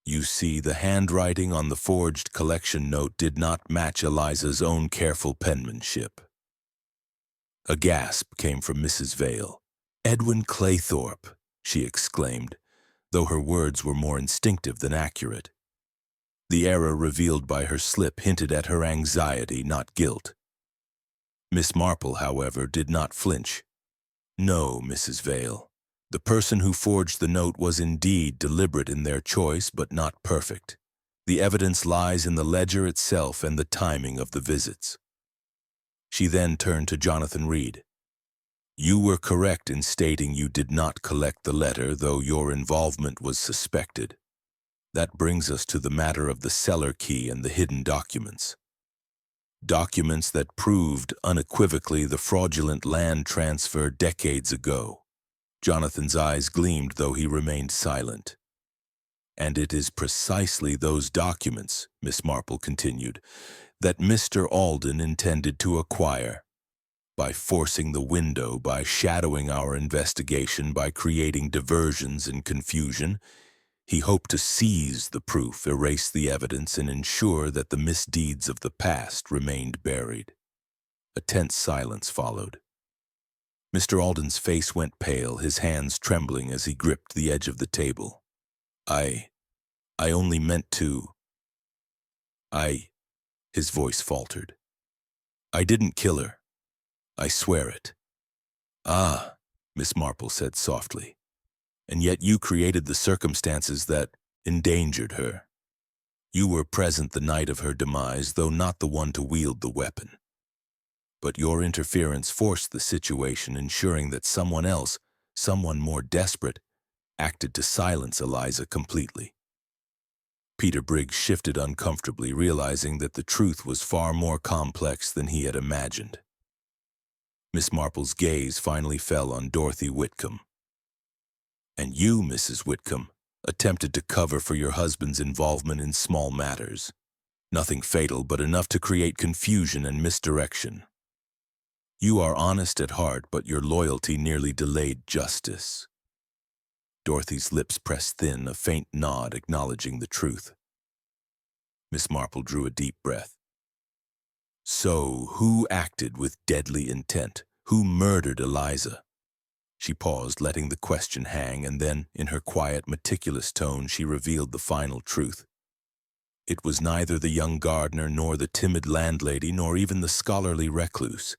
"You see, the handwriting on the forged collection note did not match Eliza's own careful penmanship." A gasp came from Mrs. Vale. "Edwin Claythorpe," she exclaimed, though her words were more instinctive than accurate. The error revealed by her slip hinted at her anxiety, not guilt. Miss Marple, however, did not flinch. "No, Mrs. Vale. The person who forged the note was indeed deliberate in their choice, but not perfect. The evidence lies in the ledger itself and the timing of the visits." She then turned to Jonathan Reed. "You were correct in stating you did not collect the letter, though your involvement was suspected. That brings us to the matter of the cellar key and the hidden documents. Documents that proved unequivocally the fraudulent land transfer decades ago. Jonathan's eyes gleamed, though he remained silent. And it is precisely those documents, Miss Marple continued, that Mr. Alden intended to acquire. By forcing the window, by shadowing our investigation, by creating diversions and confusion, he hoped to seize the proof, erase the evidence, and ensure that the misdeeds of the past remained buried. A tense silence followed. Mr. Alden's face went pale, his hands trembling as he gripped the edge of the table. I only meant to... His voice faltered. I didn't kill her. I swear it. Ah, Miss Marple said softly. And yet you created the circumstances that endangered her. You were present the night of her demise, though not the one to wield the weapon. But your interference forced the situation, ensuring that someone else, someone more desperate, acted to silence Eliza completely. Peter Briggs shifted uncomfortably, realizing that the truth was far more complex than he had imagined. Miss Marple's gaze finally fell on Dorothy Whitcomb. And you, Mrs. Whitcomb, attempted to cover for your husband's involvement in small matters. Nothing fatal, but enough to create confusion and misdirection. You are honest at heart, but your loyalty nearly delayed justice. Dorothy's lips pressed thin, a faint nod acknowledging the truth. Miss Marple drew a deep breath. So, who acted with deadly intent? Who murdered Eliza? She paused, letting the question hang, and then, in her quiet, meticulous tone, she revealed the final truth. It was neither the young gardener, nor the timid landlady, nor even the scholarly recluse.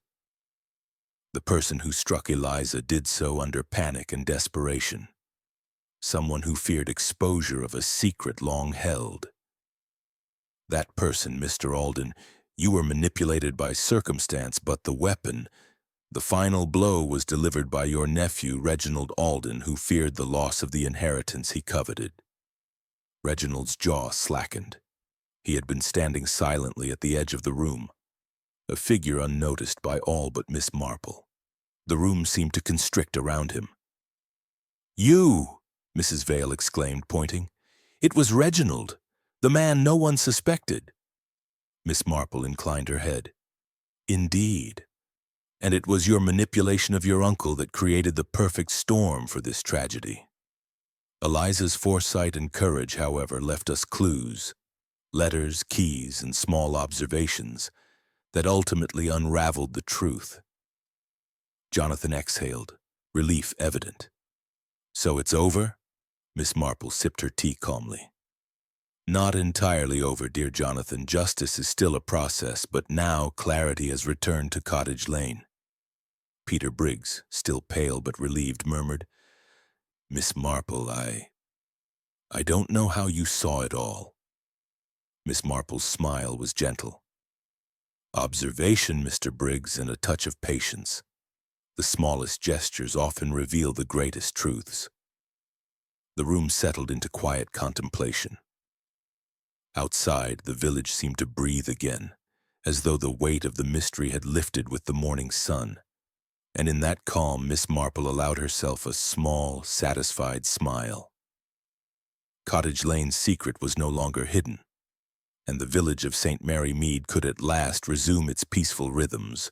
The person who struck Eliza did so under panic and desperation. Someone who feared exposure of a secret long held. That person, Mr. Alden, you were manipulated by circumstance, but the weapon, the final blow, was delivered by your nephew, Reginald Alden, who feared the loss of the inheritance he coveted. Reginald's jaw slackened. He had been standing silently at the edge of the room, a figure unnoticed by all but Miss Marple. The room seemed to constrict around him. You! Mrs. Vale exclaimed, pointing. It was Reginald, the man no one suspected. Miss Marple inclined her head. Indeed. And it was your manipulation of your uncle that created the perfect storm for this tragedy. Eliza's foresight and courage, however, left us clues, letters, keys, and small observations that ultimately unraveled the truth. Jonathan exhaled, relief evident. So it's over? Miss Marple sipped her tea calmly. Not entirely over, dear Jonathan. Justice is still a process, but now clarity has returned to Cottage Lane. Peter Briggs, still pale but relieved, murmured, Miss Marple, I don't know how you saw it all. Miss Marple's smile was gentle. Observation, Mr. Briggs, and a touch of patience. The smallest gestures often reveal the greatest truths. The room settled into quiet contemplation. Outside, the village seemed to breathe again, as though the weight of the mystery had lifted with the morning sun. And in that calm, Miss Marple allowed herself a small, satisfied smile. Cottage Lane Secret was no longer hidden, and the village of St. Mary Mead could at last resume its peaceful rhythms,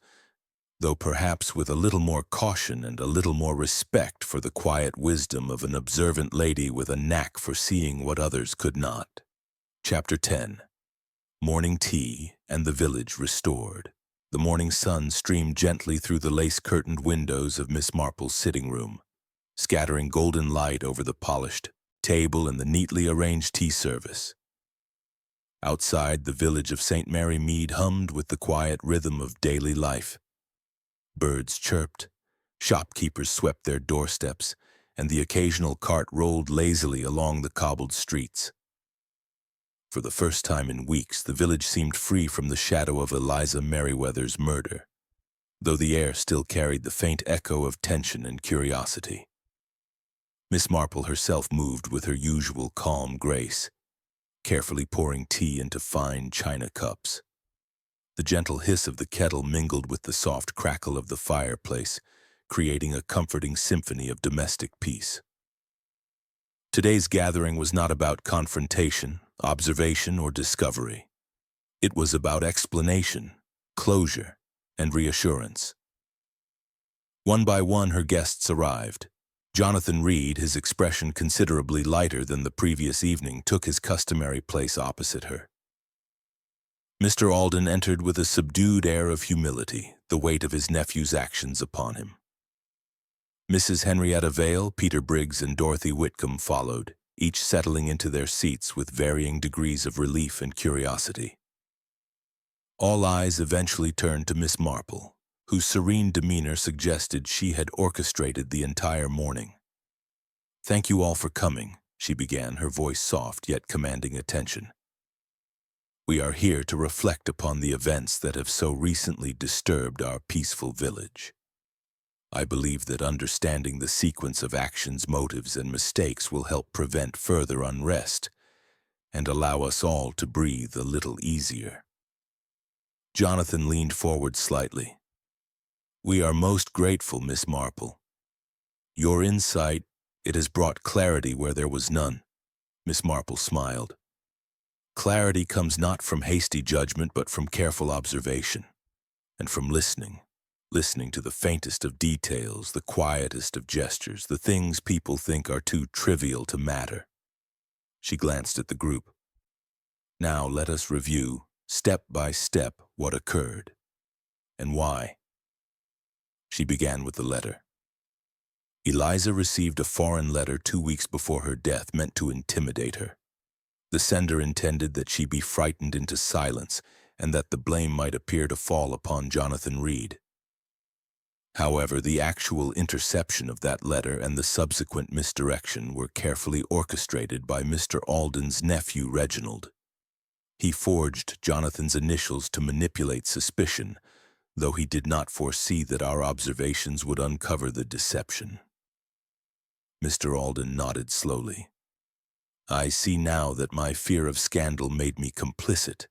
though perhaps with a little more caution and a little more respect for the quiet wisdom of an observant lady with a knack for seeing what others could not. Chapter 10. Morning tea and the village restored. The morning sun streamed gently through the lace-curtained windows of Miss Marple's sitting room, scattering golden light over the polished table and the neatly arranged tea service. Outside, the village of St. Mary Mead hummed with the quiet rhythm of daily life. Birds chirped, shopkeepers swept their doorsteps, and the occasional cart rolled lazily along the cobbled streets. For the first time in weeks, the village seemed free from the shadow of Eliza Merriweather's murder, though the air still carried the faint echo of tension and curiosity. Miss Marple herself moved with her usual calm grace, carefully pouring tea into fine china cups. The gentle hiss of the kettle mingled with the soft crackle of the fireplace, creating a comforting symphony of domestic peace. Today's gathering was not about confrontation, observation, or discovery. It was about explanation, closure, and reassurance. One by one, her guests arrived. Jonathan Reed, his expression considerably lighter than the previous evening, took his customary place opposite her. Mr. Alden entered with a subdued air of humility, the weight of his nephew's actions upon him. Mrs. Henrietta Vale, Peter Briggs, and Dorothy Whitcomb followed, each settling into their seats with varying degrees of relief and curiosity. All eyes eventually turned to Miss Marple, whose serene demeanor suggested she had orchestrated the entire morning. "Thank you all for coming," she began, her voice soft yet commanding attention. "We are here to reflect upon the events that have so recently disturbed our peaceful village. I believe that understanding the sequence of actions, motives, and mistakes will help prevent further unrest and allow us all to breathe a little easier." Jonathan leaned forward slightly. "We are most grateful, Miss Marple. Your insight, it has brought clarity where there was none." Miss Marple smiled. "Clarity comes not from hasty judgment, but from careful observation, and from listening to the faintest of details, the quietest of gestures, the things people think are too trivial to matter." She glanced at the group. "Now let us review, step by step, what occurred, and why." She began with the letter. Eliza received a foreign letter 2 weeks before her death meant to intimidate her. The sender intended that she be frightened into silence and that the blame might appear to fall upon Jonathan Reed. However, the actual interception of that letter and the subsequent misdirection were carefully orchestrated by Mr. Alden's nephew, Reginald. He forged Jonathan's initials to manipulate suspicion, though he did not foresee that our observations would uncover the deception. Mr. Alden nodded slowly. "I see now that my fear of scandal made me complicit,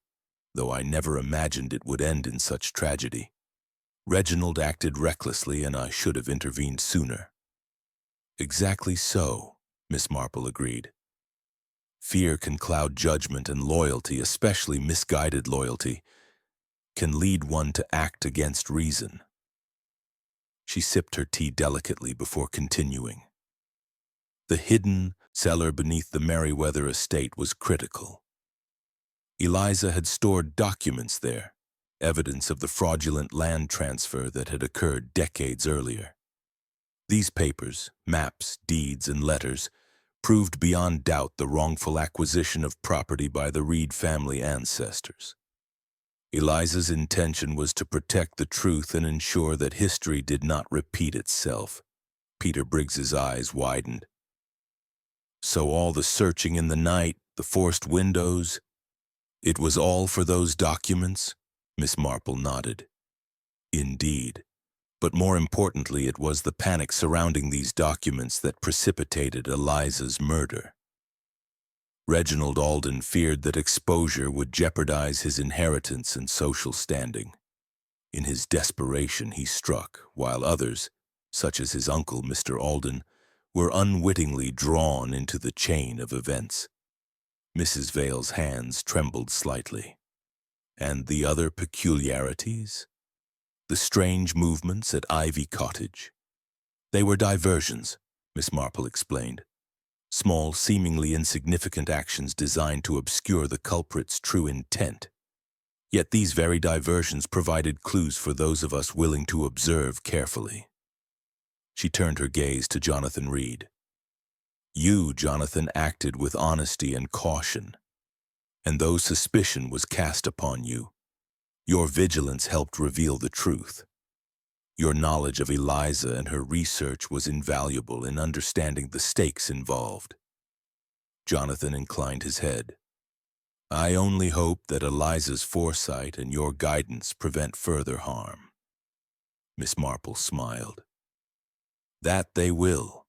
though I never imagined it would end in such tragedy. Reginald acted recklessly, and I should have intervened sooner." "Exactly so," Miss Marple agreed. "Fear can cloud judgment, and loyalty, especially misguided loyalty, can lead one to act against reason." She sipped her tea delicately before continuing. "The hidden cellar beneath the Merriweather estate was critical. Eliza had stored documents there, evidence of the fraudulent land transfer that had occurred decades earlier. These papers, maps, deeds, and letters proved beyond doubt the wrongful acquisition of property by the Reed family ancestors. Eliza's intention was to protect the truth and ensure that history did not repeat itself." Peter Briggs's eyes widened. "So all the searching in the night, the forced windows, it was all for those documents?" Miss Marple nodded. "Indeed. But more importantly, it was the panic surrounding these documents that precipitated Eliza's murder. Reginald Alden feared that exposure would jeopardize his inheritance and social standing. In his desperation, he struck, while others, such as his uncle, Mr. Alden, were unwittingly drawn into the chain of events." Mrs. Vale's hands trembled slightly. "And the other peculiarities? The strange movements at Ivy Cottage?" "They were diversions," Miss Marple explained. "Small, seemingly insignificant actions designed to obscure the culprit's true intent. Yet these very diversions provided clues for those of us willing to observe carefully." She turned her gaze to Jonathan Reed. "You, Jonathan, acted with honesty and caution, and though suspicion was cast upon you, your vigilance helped reveal the truth. Your knowledge of Eliza and her research was invaluable in understanding the stakes involved." Jonathan inclined his head. "I only hope that Eliza's foresight and your guidance prevent further harm." Miss Marple smiled. "That they will.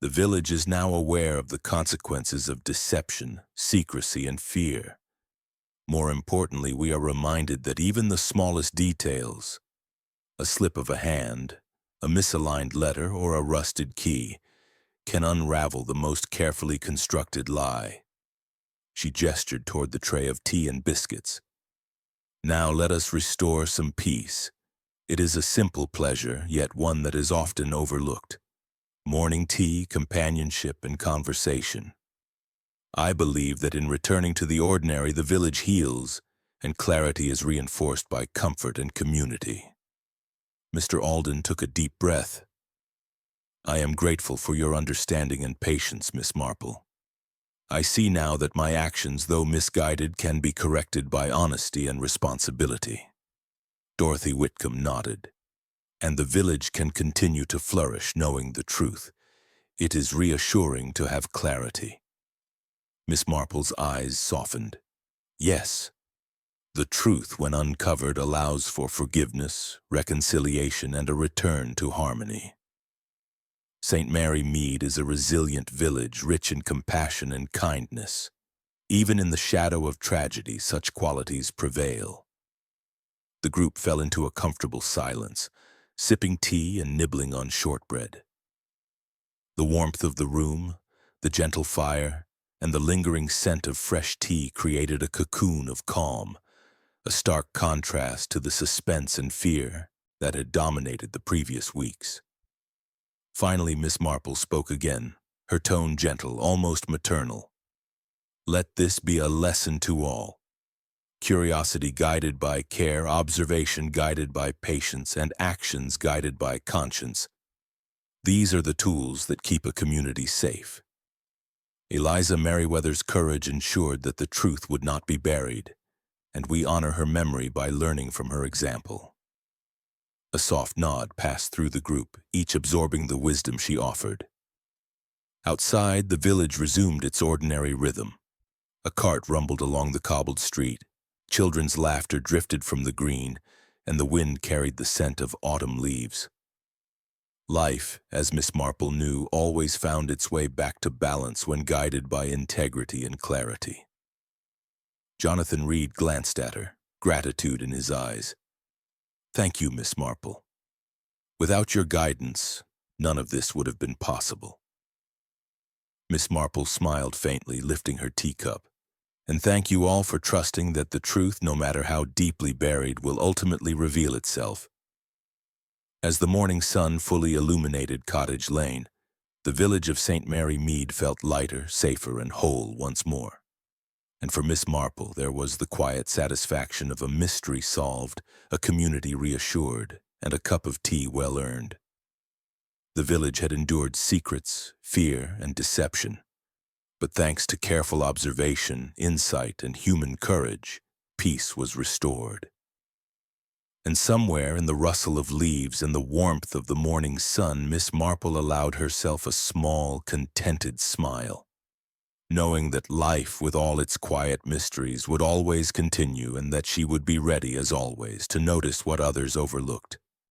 The village is now aware of the consequences of deception, secrecy, and fear. More importantly, we are reminded that even the smallest details, a slip of a hand, a misaligned letter, or a rusted key, can unravel the most carefully constructed lie. She gestured toward the tray of tea and biscuits. Now let us restore some peace. It is a simple pleasure, yet one that is often overlooked. Morning tea, companionship, and conversation. I believe that in returning to the ordinary, the village heals, and clarity is reinforced by comfort and community. Mr. Alden took a deep breath. I am grateful for your understanding and patience, Miss Marple. I see now that my actions, though misguided, can be corrected by honesty and responsibility. Dorothy Whitcomb nodded. And the village can continue to flourish knowing the truth. It is reassuring to have clarity. Miss Marple's eyes softened. Yes, the truth, when uncovered, allows for forgiveness, reconciliation, and a return to harmony. St. Mary Mead is a resilient village, rich in compassion and kindness. Even in the shadow of tragedy, such qualities prevail. The group fell into a comfortable silence, sipping tea and nibbling on shortbread. The warmth of the room, the gentle fire, and the lingering scent of fresh tea created a cocoon of calm, a stark contrast to the suspense and fear that had dominated the previous weeks. Finally, Miss Marple spoke again, her tone gentle, almost maternal. Let this be a lesson to all. Curiosity guided by care, observation guided by patience, and actions guided by conscience. These are the tools that keep a community safe. Eliza Merriweather's courage ensured that the truth would not be buried, and we honor her memory by learning from her example. A soft nod passed through the group, each absorbing the wisdom she offered. Outside, the village resumed its ordinary rhythm. A cart rumbled along the cobbled street. Children's laughter drifted from the green, and the wind carried the scent of autumn leaves. Life, as Miss Marple knew, always found its way back to balance when guided by integrity and clarity. Jonathan Reed glanced at her, gratitude in his eyes. Thank you, Miss Marple. Without your guidance, none of this would have been possible. Miss Marple smiled faintly, lifting her teacup. And thank you all for trusting that the truth, no matter how deeply buried, will ultimately reveal itself. As the morning sun fully illuminated Cottage Lane, the village of St. Mary Mead felt lighter, safer, and whole once more. And for Miss Marple, there was the quiet satisfaction of a mystery solved, a community reassured, and a cup of tea well earned. The village had endured secrets, fear, and deception. But thanks to careful observation, insight, and human courage, peace was restored. And somewhere in the rustle of leaves and the warmth of the morning sun, Miss Marple allowed herself a small, contented smile, knowing that life, with all its quiet mysteries, would always continue and that she would be ready, as always, to notice what others overlooked.